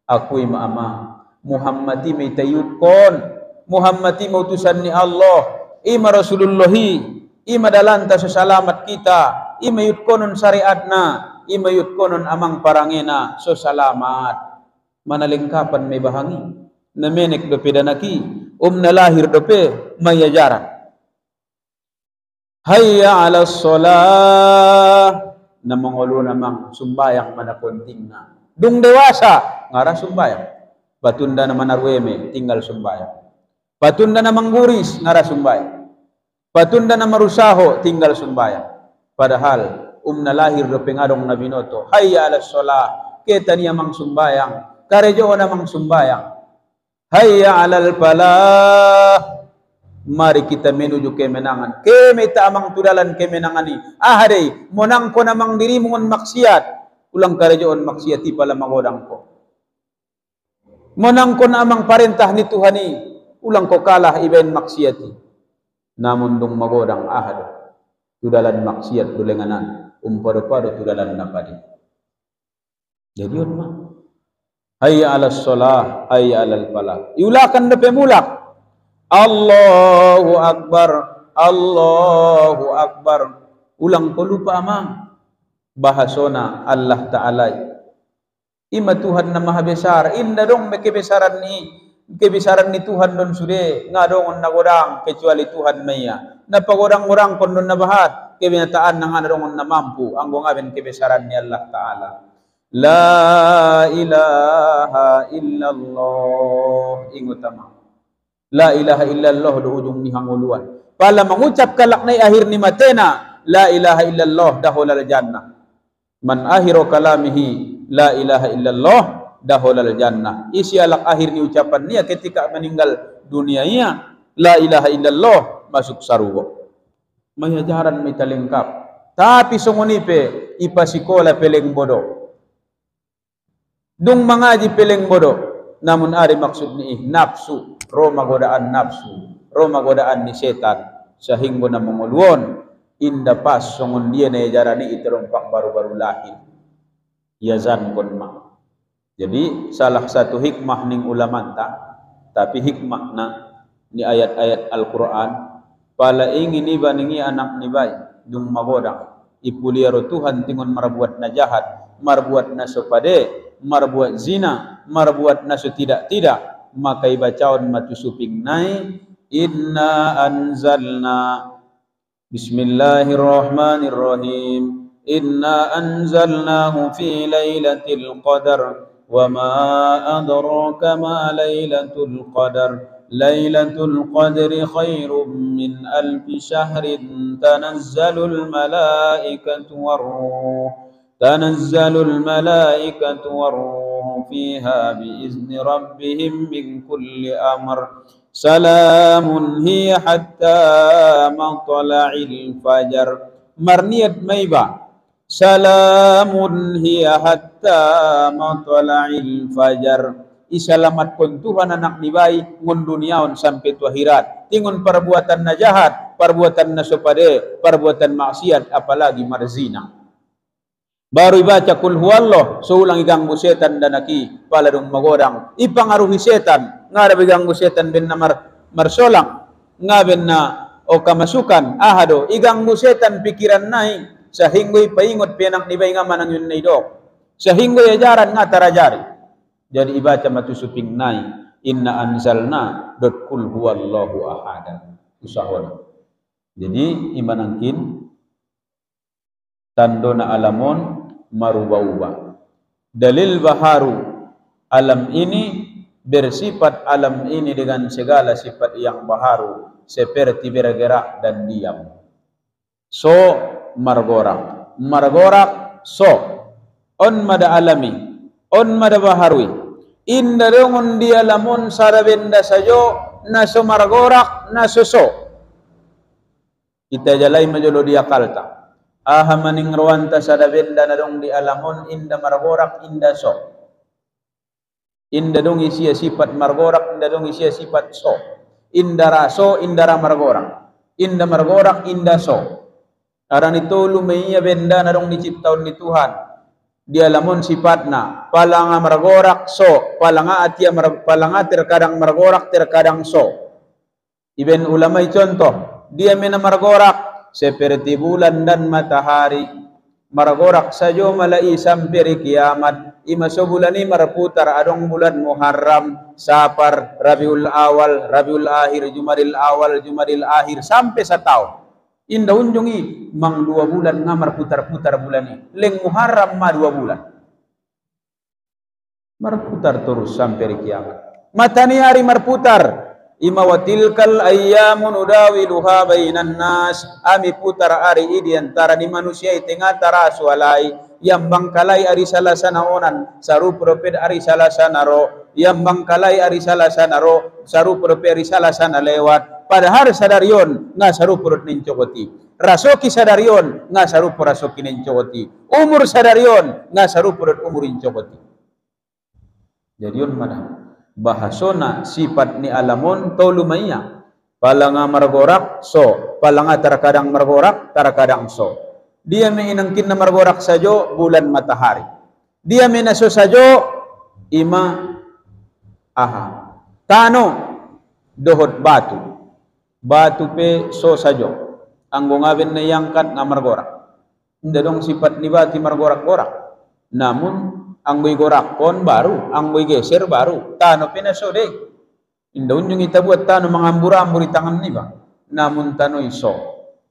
Akui ma'ama Muhammadi may tayudkon, Muhammadi mautusan ni Allah, ima Rasulullahi, ima dalanta sa salamat kita, ima yutkonon syariatna, ima yutkonon amang parangena so salamat. Manalingkapan may bahangi, namenek do pedanaki, nalahir do pe may ajaran. Hayya ala sholah, namangulo namang sumbayang manapunting na. Dung dewasa, ngara sumbayang. Batunda naman arweme, tinggal sumbayang. Batunda namang guris, ngara sumbayang. Patunda na marusaho tinggal sumbayang. Padahal nalahir do pengadong na binoto. Hayya ala sholah. Kita niya mang sumbayang. Karejo na mang sumbayang. Hayya alal falah. Mari kita menuju kemenangan. Keme tamang tudalan kemenangan ni. Ahadey monang ko namang diri mongon maksiat. Ulang karejoon maksiati pala magodang ko. Monang ko namang parentah ni Tuhan ni. Ulang ko kalah ibain maksiati. Namun dong magodang ahad tudalan maksiat dulenganan umpado-pado tudalan napadi. Jadi yun mah hayya ala sholah hayya ala falah. Iulakan na pemulak Allahu Akbar Allahu Akbar. Ulang ko lupa amang bahasona Allah Ta'ala ima Tuhan na maha besar. Inda dong kebesaran ni Tuhan don sude ngadong nagodang kecuali Tuhan maya. Napagodang-godang kon don nabahat kebinataan na ngadong na mampu anggo ngaben kebesaran ni Allah Ta'ala. La ilaha illallah ingutama. La ilaha illallah do ujung ni hanguluan. Pala mengucap kalak nay akhir ni matena la ilaha illallah dahulal jannah. Man akhiru kalamihi la ilaha illallah dahulal jannah. Isi alak akhir ni ucapan niya ketika meninggal dunia ia la ilaha illallah masuk sarwa. May ajaran may talingkap. Tapi sungunipe ipasikola peleng bodo. Dung mangaji peleng bodo. Namun ari maksud ni nafsu, roma godaan nafsu, roma godaan ni setan sehingga na mengulwon inda pas sungun dia na ajaran ni iterompak baru-baru lahir. Yazan kon ma. Jadi salah satu hikmah ning ulamanta, tapi hikmah na ni ayat-ayat Al-Quran, pala ingin iba ningi anak ni bay, dung magodang, ipuliaro Tuhan tingon marbuat na jahat, marbuat na sopade, marbuat zina, marbuat na so tidak-tidak, maka ibacaon matusuping nai, inna anzalna, bismillahirrahmanirrahim, inna anzalnahu fi laylatil qadar, وما أدراك ما ليلة القدر ليلة القدر خير من ألف شهر تنزل الملائكة والروح فيها بإذن ربهم من كل أمر سلام هي حتى مطلع الفجر. Marniat maiba salamun hiya hatta matla'il fajar. Isalamat kon Tuhan anak ni bayi ngon duniaon sampai tu akhirat. Tingon perbuatan na jahat, perbuatan na sopade, perbuatan maksiat apalagi marzina. Baru ibaca kul huwallah, so ulang iganggu setan dan aki paladung magodang. Ipangaruhi setan, ngada biganggu setan ben na marsolang, ngaben na o kamasukan, ahado, iganggu setan pikiran nai, sahinggoy paingot penang nibay nga manang yun na idok. Sahinggoy ajaran nga tarajari. Jadi ibaca matusuping nai, inna anzalna dot kul huwallahu ahadan. Usahona. Jadi imanangkin tando na alamon marubah-ubah. Dalil baharu alam ini bersifat alam ini dengan segala sifat yang baharu seperti bergerak dan diam. So margorak, margorak so on mada alami, on mada baharui. Inda dongon dia lamun sarabenda sajo na so margorak na so. Kita jalai majolo dia kalta. Aha maning rawanta sa dabenda na dong di alamon inda margorak inda so. Inda dong isiya sifat margorak inda dong isiya sifat so. Inda raso inda ra margorak. Inda margorak inda so. Aran itu lumaiya benda na dong diciptaon ni Tuhan. Di alamon sifatna palanga margorak so, palanga terkadang margorak terkadang so. Iben ulama contoh, dia mena margorak seperti bulan dan matahari margorak sajo malai sampai kiamat. Ima so bulan ini marputar adong bulan Muharram, Safar, Rabiul Awal, Rabiul Akhir, Jumadil Awal, Jumadil Akhir sampai setahun. Indah unjungi mang 2 bulan nga marputar-putar bulan ini. Leng Muharram ma 2 bulan. Marputar terus sampai kiamat. Matani hari marputar. Ima watilkal ayyamun udawiluha bainan nas. Ami putar ari di antara di manusia itengah tara sualai. Yang bangkalai ari salah sanaonan saru proped ari salah sanaro. Yang bangkalai ari salah sanaro saru proped ari salah sana lewat. Padahal sadarion nga saru perut nincokoti. Rasoki sadarion nga saru rasoki nincokoti. Umur sadarion nga saru perut umur nincokoti. Jadion mana? Bahasona sifat ni alamon tau lumaya palanga margorak so palanga terkadang margorak terkadang so. Dia meinangkin na margorak sajo bulan matahari, dia menaso sajo ima aha tano dohot batu pe so sajo anggo ngaben na yangkat nga margorak. Inda dong sifat ni bati margorak-gorak, namun anggoy gorak kon baru, anggoy geser baru, tano pinaso deh. Indah unjung kita buat tano mengambur-ambur di tangan ni ba. Namun tano iso,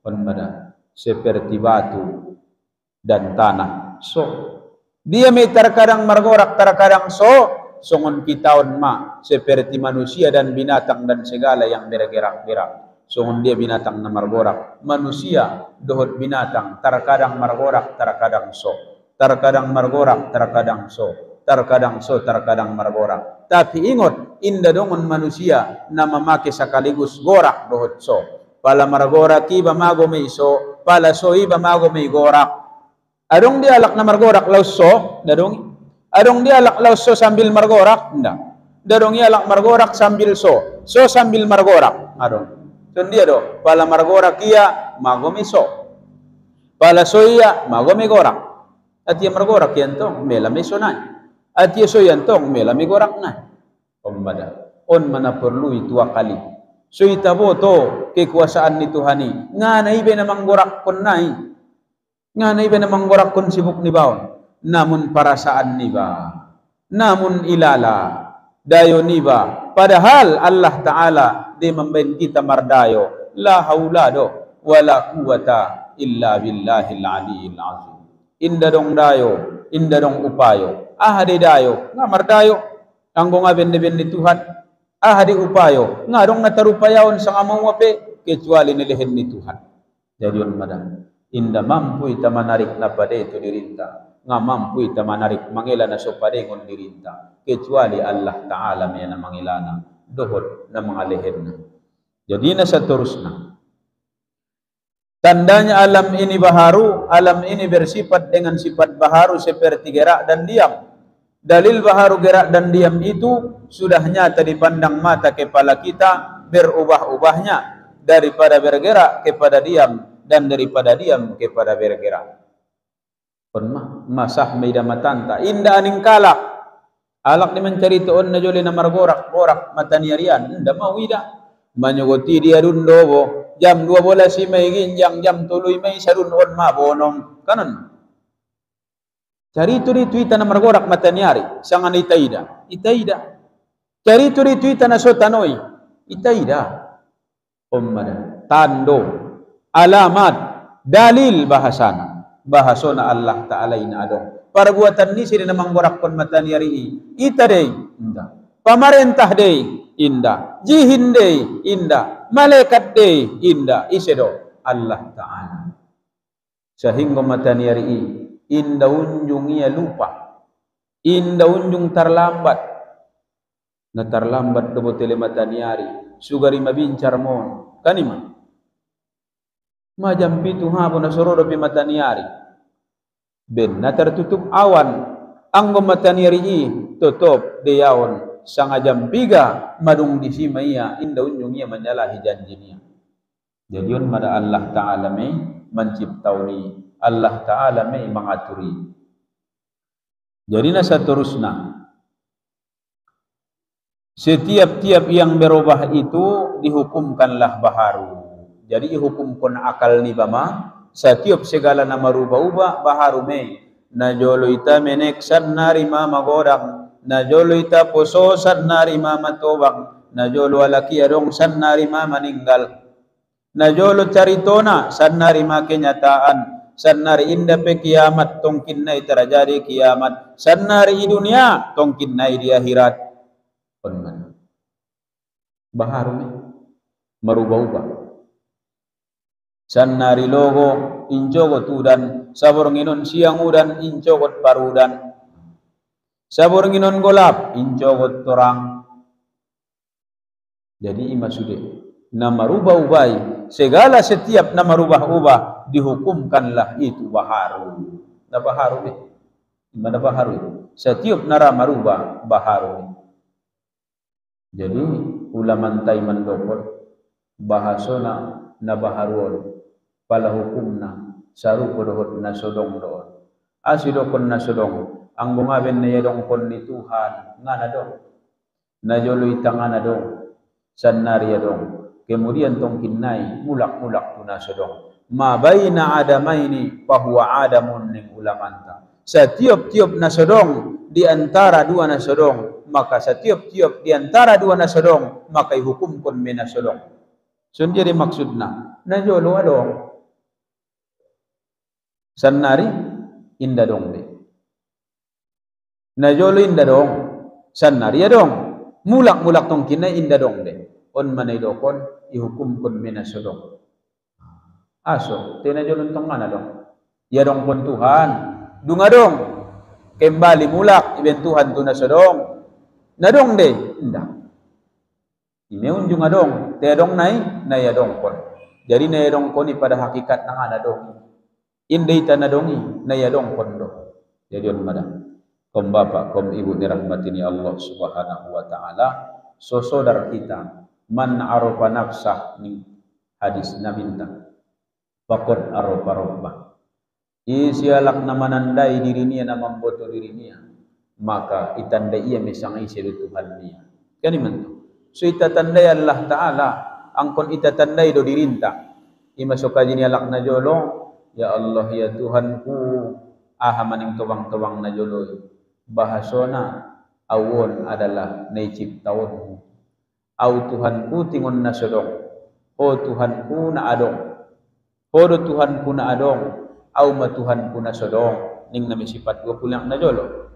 kon mada seperti batu dan tanah. So, dia may terkadang margorak, terkadang so, songon kitaon ma seperti manusia dan binatang dan segala yang bergerak-gerak. Songon dia binatang na margorak, manusia dohot binatang, terkadang margorak, terkadang so. Terkadang margorak, terkadang so, terkadang so, terkadang margorak. Tapi ingat, indah dongon manusia na mamake sekaligus gorak dohot so. Pala margorak iba mago may so, pala so iba mago may gorak. Adong dialak na margorak laus so, dadong. Adong dialak laus so sambil margorak, enggak. Dadong dialak margorak sambil so sambil margorak. Adong. So dia do, pala margorak iya mago may so, pala so iya mago may gorak. At yung margorak yan tong mela may sonay. At yung so yan tong mela may gorak na. Kumbada, on mana perlu itu akali. So itabo to kekuasaan ni Tuhani. Nga na ibe na manggorak kon nai. Nga na ibe na manggorak kon sibuk ni baon. Namun para saan ni ba? Namun ilala. Dayo ni ba? Padahal Allah Ta'ala di membain kita mardayo. La haulado wala quwata illa billahil aliyil azim. Inda dong dayo, inda dong upayo. Ahadi dayo, nga mardayo. Anggo nga bende-bende Tuhan. Ahadi upayo, nga dong natarupayaon sa ngamawape, kecuali nilihin ni Tuhan. Jadi yun madam. Inda mampu ita manarik na pade ito dirinta. Nga mampu ita manarik mangila na so pade ngon dirinta. Kecuali Allah Ta'ala may na mangilana. Dohot na mga lihin na. Jadi na sa terus na. Tandanya alam ini baharu, alam ini bersifat dengan sifat baharu seperti gerak dan diam. Dalil baharu gerak dan diam itu sudah nyata dipandang mata kepala kita, berubah-ubahnya daripada bergerak kepada diam dan daripada diam kepada bergerak. Kon masah meida matanta inda aning kalak alak ni mencari tuon na jole na margorak-gorak mataniarian inda mau ida manyogoti dia dundobo jam 12 si may ginjang jam 3 may sarunon mabonong kanon cari turi-tuita na margorak mataniari sangan itaida cari turi-tuita na sotanoi itaida ummada tando alamat dalil bahasona Allah Ta'ala ina adong perbuatan ni sini namang gorak kon mataniari ita dey indah pamarentah dey indah jihin dey indah malaikat dey indah isedo Allah Ta'ala sehingga mataniari indah unjung ia lupa indah unjung terlambat na terlambat do botele mataniari sugari mabincar mon kanima majam pitu hapon na sororo pi mataniari ben na tertutup awan anggo mataniari tutup deyaon sanga jam 3 madung di simaya inda unjung ia menyalahi janjinya jadion mada Allah Ta'ala me menciptauni Allah Ta'ala me mengaturi jadi na seterusnya setiap-tiap yang berubah itu dihukumkanlah baharu. Jadi hukum kon akal ni bama setiap segala nama rubah-ubah baharu me najolo ita menek sannari mama godang najolo ita poso sannari mama tobang najolo alaki adong sannari mama meninggal najolo caritona sannari ma kenyataan sannari inda pe kiamat tongkin nai terjadi kiamat sannari di dunia tongkin nai di akhirat kon baharu me merubah-ubah sannari logo injogot udan sabornginon siang udan injogot parudan sabornginon golap injogot torang jadi ima sude nama rubah-ubah segala setiap nama rubah-ubah dihukumkanlah itu baharu na baharu deh mana baharu setiap nara marubah baharu jadi ulama tai mandokot bahasona na baharuon pala hukumna saru podohot na sodong doon asidokon na sodong ang bungaben na yadong kon ni Tuhan ngana dong na joloy tangana dong sannari yadong kemudian tong kinnai mulak-mulak tu na sodong ma baina adamaini fahuwa adamun ning ulamanta setiap-tiap na sodong di antara dua na sodong maka setiap-tiap di antara dua na sodong maka hukum kon me na sodong sundiri maksudna na jolo adong sannari inda dong be na jolo inda dong sannari adong mulak-mulak tong kinai inda dong be on manay dokon ihukum kon mena sodong aso tena jolo tong mana dong ya dong kon Tuhan dunga dong kembali mulak iben Tuhan tu na sodong na dong de inda imeun junga dong te dong nai na ya dong kon jadi na ya dong kon pada hakikat nang ana dong indai tanah dongi na ya dong kon do jadi on mada kom bapak kom ibu dirahmati Allah Subhanahu wa taala so saudara kita man arafa nafsah ni hadis nabi ta faqad arafa rabbah isialak na manandai dirinya na mamboto dirinya maka itanda ia mesang isi Tuhan dia kan iman so itatandai Allah Ta'ala angkon itatandai do dirinta imasuk kaji ni alak na jolo ya Allah ya Tuhanku aha maning tobang-tobang na jolo bahasona awon adalah naiciptaonmu au Tuhanku tingon na sodong o Tuhanku na adong o do Tuhanku na adong au matuhanku na sodong ning nami sifat 20 na jolo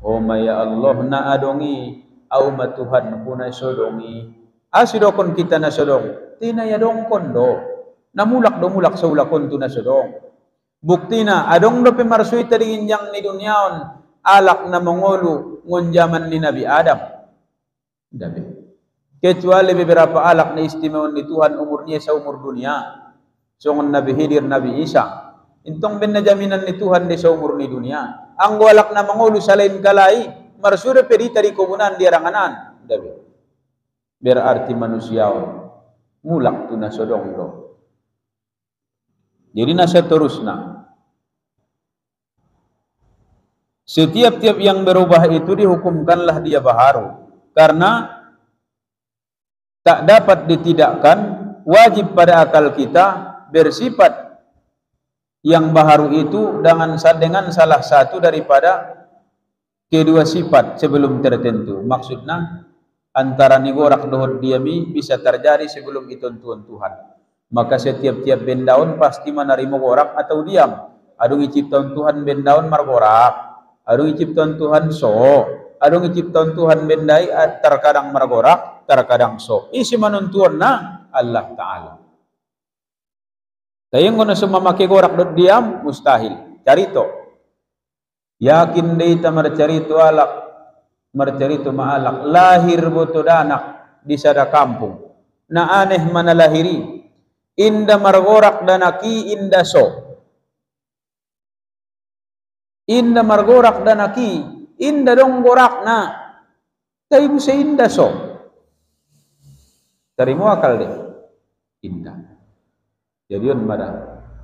o maya Allah na adongi au matuhan kuna sodongi asidokon kita na sodong tinaya dong kondo namulak do mulak sa ulakon tu na sodong bukti na adong do pimarsuy taringin yang ni dunyaon alak na mongolu ngon zaman ni Nabi Adam dabi kecuali beberapa alak na istimewa ni Tuhan umurnya sa umur dunia songon Nabi Hidir Nabi Isa intong ben na jaminan ni Tuhan di sa umur ni dunia ang alak na mongolu sa lain kalai marsura pedi tadi komunan di ranganan dabi berarti manusia mulak tu na sodong do jadi na seterusna Setiap-tiap yang berubah itu dihukumkanlah dia baharu, karena tak dapat ditidakkan, wajib pada akal kita bersifat yang baharu itu dengan salah satu daripada kedua sifat sebelum tertentu. Maksudnya antara nigorak dohot diami bisa terjadi sebelum ditentuan Tuhan. Maka setiap-tiap bendaun pasti menerima gorak atau diam. Adung ciptaan Tuhan bendaun margorak, adung ciptaan Tuhan so, adung ciptaan Tuhan bendai terkadang margorak, terkadang so. Isi manuntuan na Allah Ta'ala. Tayang kono semua make gorak dot diam mustahil. Carito. Yakin deita marcarito alak, marcarito maalak, lahir botodanak di sada kampung. Na aneh manalahiri. Inda margorak danaki inda so. Inda margorak danaki inda dong gorak na. Tayo sa inda so. Tarimo akal deh. Inda. Jadi on mana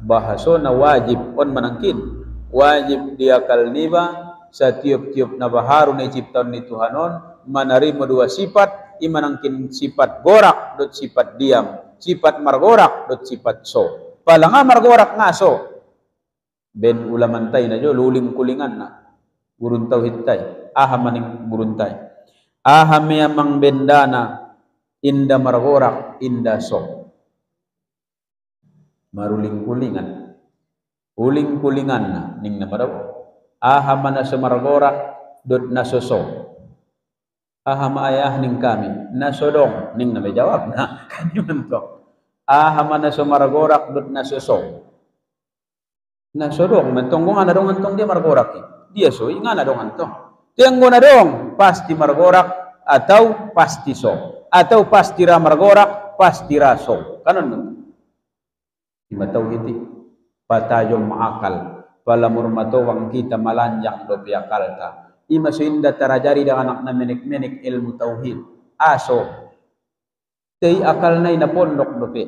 bahaso na wajib on manangkin wajib diakal niba setiap-tiap na baharu na ciptaan ni Tuhanon manarimo dua sifat imanangkin sifat gorak dot sifat diam, sifat margorak dot sifat so. Palanga margorak nga so ben ulamantay na jo luling kulingan na gurun tauhid tay aha maning gurun tay aha memang bendana inda margorak inda so. Maruling kulingan uling kulingan na ning namadaw aha mana semargorak dot nasoso aha maayah ning kami nasodong ning na may jawab na kanyo mentok aha mana semargorak dot nasoso nasodong mentong kung ana dong antong dia margorak dia so ingana dong antong tianggo na dong pasti margorak atau pasti so atau pasti ra margorak pasti ra so kanon ima tauhid patayong maakal palamur matowang kita malanjak do piakalta ima suinda tarajari da anak na menik-menik ilmu tauhid aso tei akal nay na pondok do pe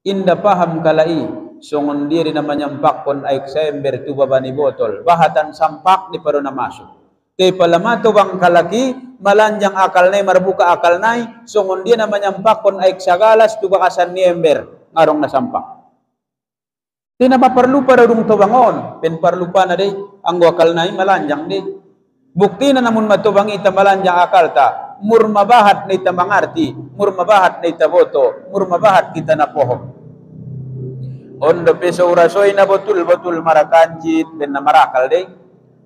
inda paham kalai songon diri na manyampakon ay sember tu babani botol bahatan sampak di paro na masuk tei palamato bang kalaki malanjang akal nay marbuka akal nay songon dia na manyampakon ay sagalas tu bakasan ni ember ngarong na sampak. Tina paperlu para dung tobangon, pen parlupa na de, anggo akal na malanjang de. Bukti na namun matubang ita malanjang akal ta, murmabahat na ita mangarti, murmabahat na ita boto, murmabahat kita na pohon. Ondo peso urasoy na betul-betul marakanjit, ben na marakal de.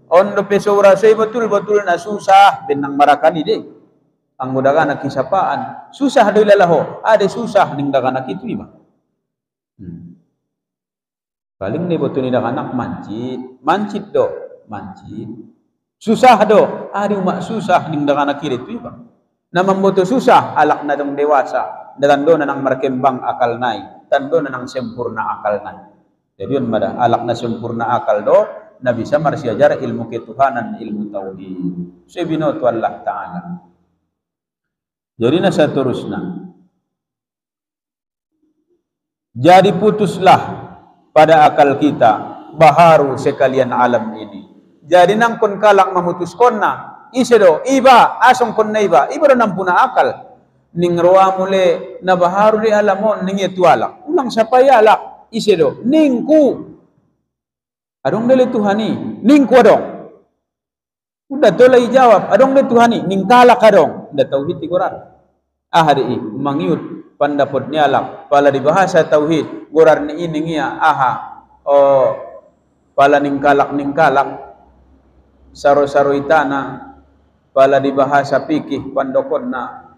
Ondo peso urasoy betul-betul na susah, ben nang marakani de. Anggo daga na kisapaan, susah do ilalaho, ade susah ning daga na kitu iba. Paling ni betul ni dah anak mancit do, mancit. Susah do, ada umat susah ning dah anak kiri tu bang. Nama boto susah alak na dong dewasa, dengan do na nang markembang akal nai, dan do na nang sempurna akal nai. Jadi on mada alak na sempurna akal do, na bisa marsiajar ilmu ketuhanan, ilmu tauhid. Sebinoto Allah Taala. Jadi na seterusnya. Jadi putuslah pada akal kita baharu sekalian alam ini. Jadi nang kon kalak memutuskon na isedo iba asong kon na iba do nampuna akal ning roa mule na baharu di alamon ning etualak ulang sapaya alak isedo ningku adong dele tuhani ningku adong udah tolai jawab adong dele tuhani ning kalak adong da tauhid ti Quran ahadi mangiut pandapot ni alak pala di bahasa tauhid gorar ni ini ngia aha oh pala ning kalak saro-saro itana pala di bahasa pikih pandokon na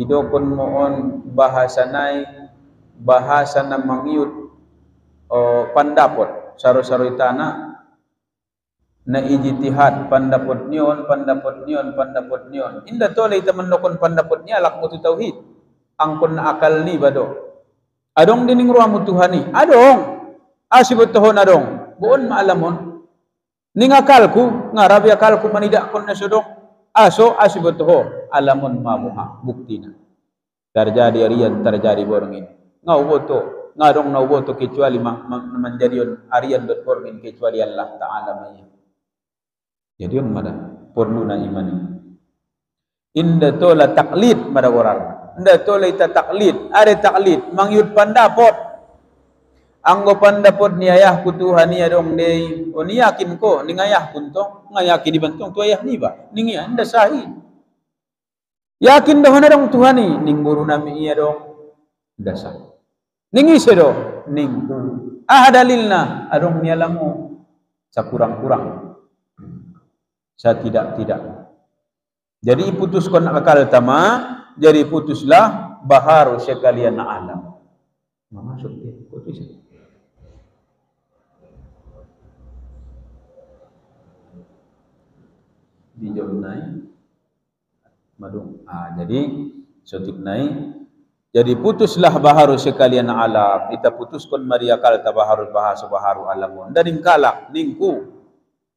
idokon moon bahasa nai bahasa na mangiut oh pandapot saro-saro itana na ijtihad pandapot nion inda tole ita mandokon pandapot ni alak mutu tauhid angkon na akal ni bado adong dining ruamu tuhani adong asibot tohon adong buon maalamon ning akalku ngarabi akalku manidak kon na sodong aso asibot toho alamon mabuha buktina terjadi arian terjadi borngin ngau boto ngadong na boto kecuali menjadi arian dot borngin kecuali Allah Taala maya Jadi mada perlu na imani. Inda tola taklid mada orang. Inda tola ita taklid. Ada taklid mangyud pandapot. Anggo pandapot ni ayah ku Tuhan ni adong dei. O ni yakin ko ni ngayah kunto. Ngayakin di bantong tu ayah ni ba. Ning iya inda sahih. Yakin dah na dong Tuhan ni ning guru nami iya dong. Inda sahih. Ning ise do ning dalilna adong ni alamu sakurang-kurang. Saya tidak. Jadi putuskan akal tama, jadi putuslah baharu sekalian alam. Masuk dia, putus. Di jom naik, madung. Jadi sotik naik. Jadi putuslah baharu sekalian alam. Kita putuskan Maria kal tabaharu bahasa baharu alamun. Daring kalak ningku.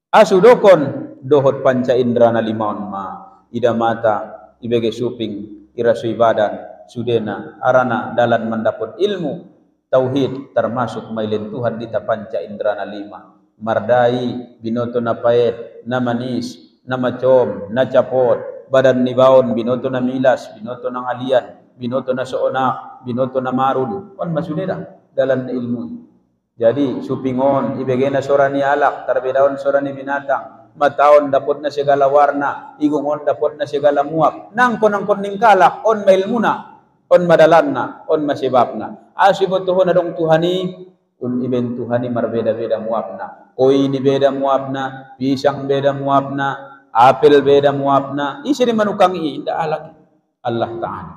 Asudokon dohot panca indra na limaon ma. Ida mata, ibege suping, irasu ibadan, sudena, arana dalan mendapat ilmu, tauhid termasuk mailen Tuhan dita panca indra na lima. Mardai, binoto na paet, na manis, na macom, na capot, badan ni baon, binoto na milas, binoto na ngalian, binoto na soona, binoto na marun. On masudena dalan ilmu. Jadi supingon, ibege na sorani alak, tarbedaon sorani binatang. Mataon dapat na segala warna, igungon dapat na segala muap. Nangkon ning kalak, on mail muna, on madalan na, on masibab na. Asibot tuhon na dong Tuhani, un iben Tuhani marbeda-beda muap na. Koi ni beda muap na, pisang beda muap na, apel beda muap na. Isi ni manukang inda alak Allah Ta'ala.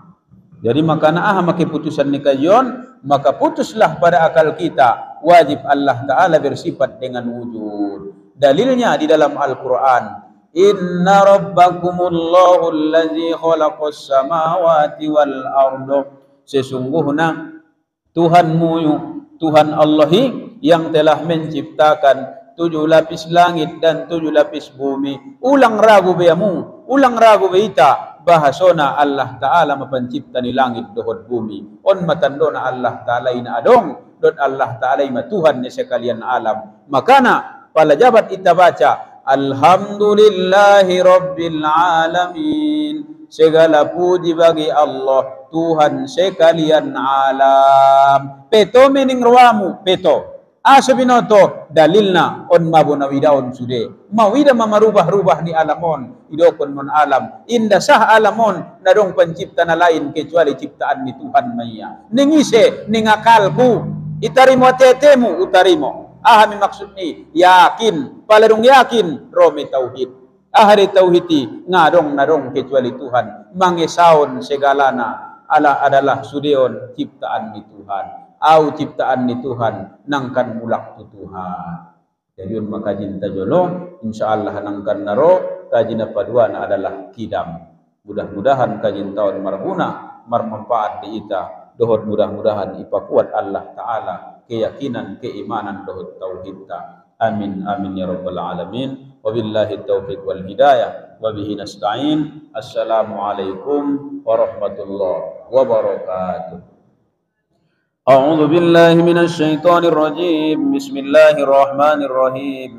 Jadi maka na makiputusan ni kayon, maka putuslah pada akal kita. Wajib Allah Ta'ala bersifat dengan wujud. Dalilnya di dalam Al-Quran. Inna rabbakumullahu allazi khalaqas samawati wal ardo. Sesungguhnya Tuhanmu, Tuhan Allahi yang telah menciptakan 7 lapis langit dan 7 lapis bumi. Ulang ragu beamu, ulang ragu beita. Bahasona Allah Ta'ala mapancipta ni langit dohot bumi. On matandona Allah Ta'ala ina adong. Dot Allah Ta'ala ima Tuhan ni sekalian alam. Makana pala jabat kita baca Alhamdulillahi Rabbil Alamin. Segala puji bagi Allah Tuhan sekalian alam. Peto mening ruamu, peto. Aso binoto dalilna on mabunawidaon sude. Mawida mamarubah-rubah ni alamon. Idokon mon alam. Indah sah alamon nadong pencipta na lain kecuali ciptaan ni Tuhan maya. Ningise ningakalku itarimo tetemu utarimo. Ahami maksud ni yakin, palarong yakin romi tauhid. Ahari tauhidi ngadong nadong kecuali Tuhan. Mangisaon segalana ala adalah sudeon ciptaan ni Tuhan. Au ciptaan ni Tuhan nangkan mulak tu Tuhan. Jadi maka jinta jolo insyaallah nangkan naro kajina paduan adalah kidam. Mudah-mudahan kajin tahun marguna marmanfaat di ita. Dohot mudah-mudahan ipa kuat Allah Ta'ala keyakinan keimanan dohot tauhid ta. Amin amin ya rabbal alamin. Wabillahi taufiq wal hidayah wa bihi nasta'in. Assalamualaikum warahmatullahi wabarakatuh. أعوذ بالله من الشيطان الرجيم بسم الله الرحمن الرحيم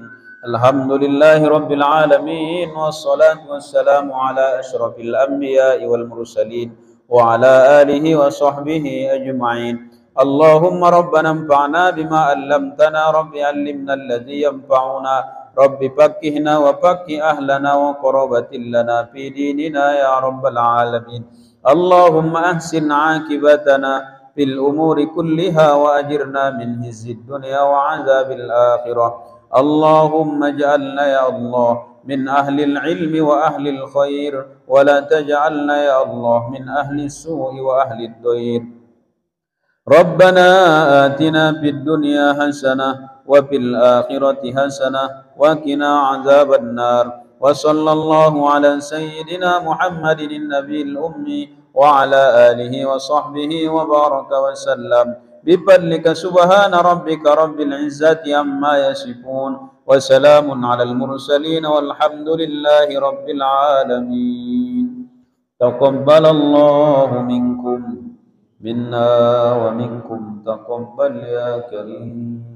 الحمد لله رب العالمين والصلاة والسلام على أشرف الأنبياء والمرسلين وعلى آله وصحبه أجمعين اللهم ربنا انفعنا بما علمتنا رب علمنا الذي ينفعنا رب فقهنا وفقه أهلنا وقربة لنا في ديننا يا رب العالمين اللهم أحسن عاقبتنا في الأمور كلها وأجرنا من خزي الدنيا وعذاب الآخرة اللهم اجعلنا يا الله من أهل العلم وأهل الخير ولا تجعلنا يا الله من أهل السوء وأهل الضير ربنا آتنا في الدنيا حسنة وفي الآخرة حسنة وقنا عذاب النار وصلى الله على سيدنا محمد النبي الأمي وعلى آله وصحبه وبارك وسلم بفضلك سبحان ربك رب العزة عما يصفون وسلام على المرسلين والحمد لله رب العالمين تقبل الله منكم منا ومنكم تقبل يا كريم.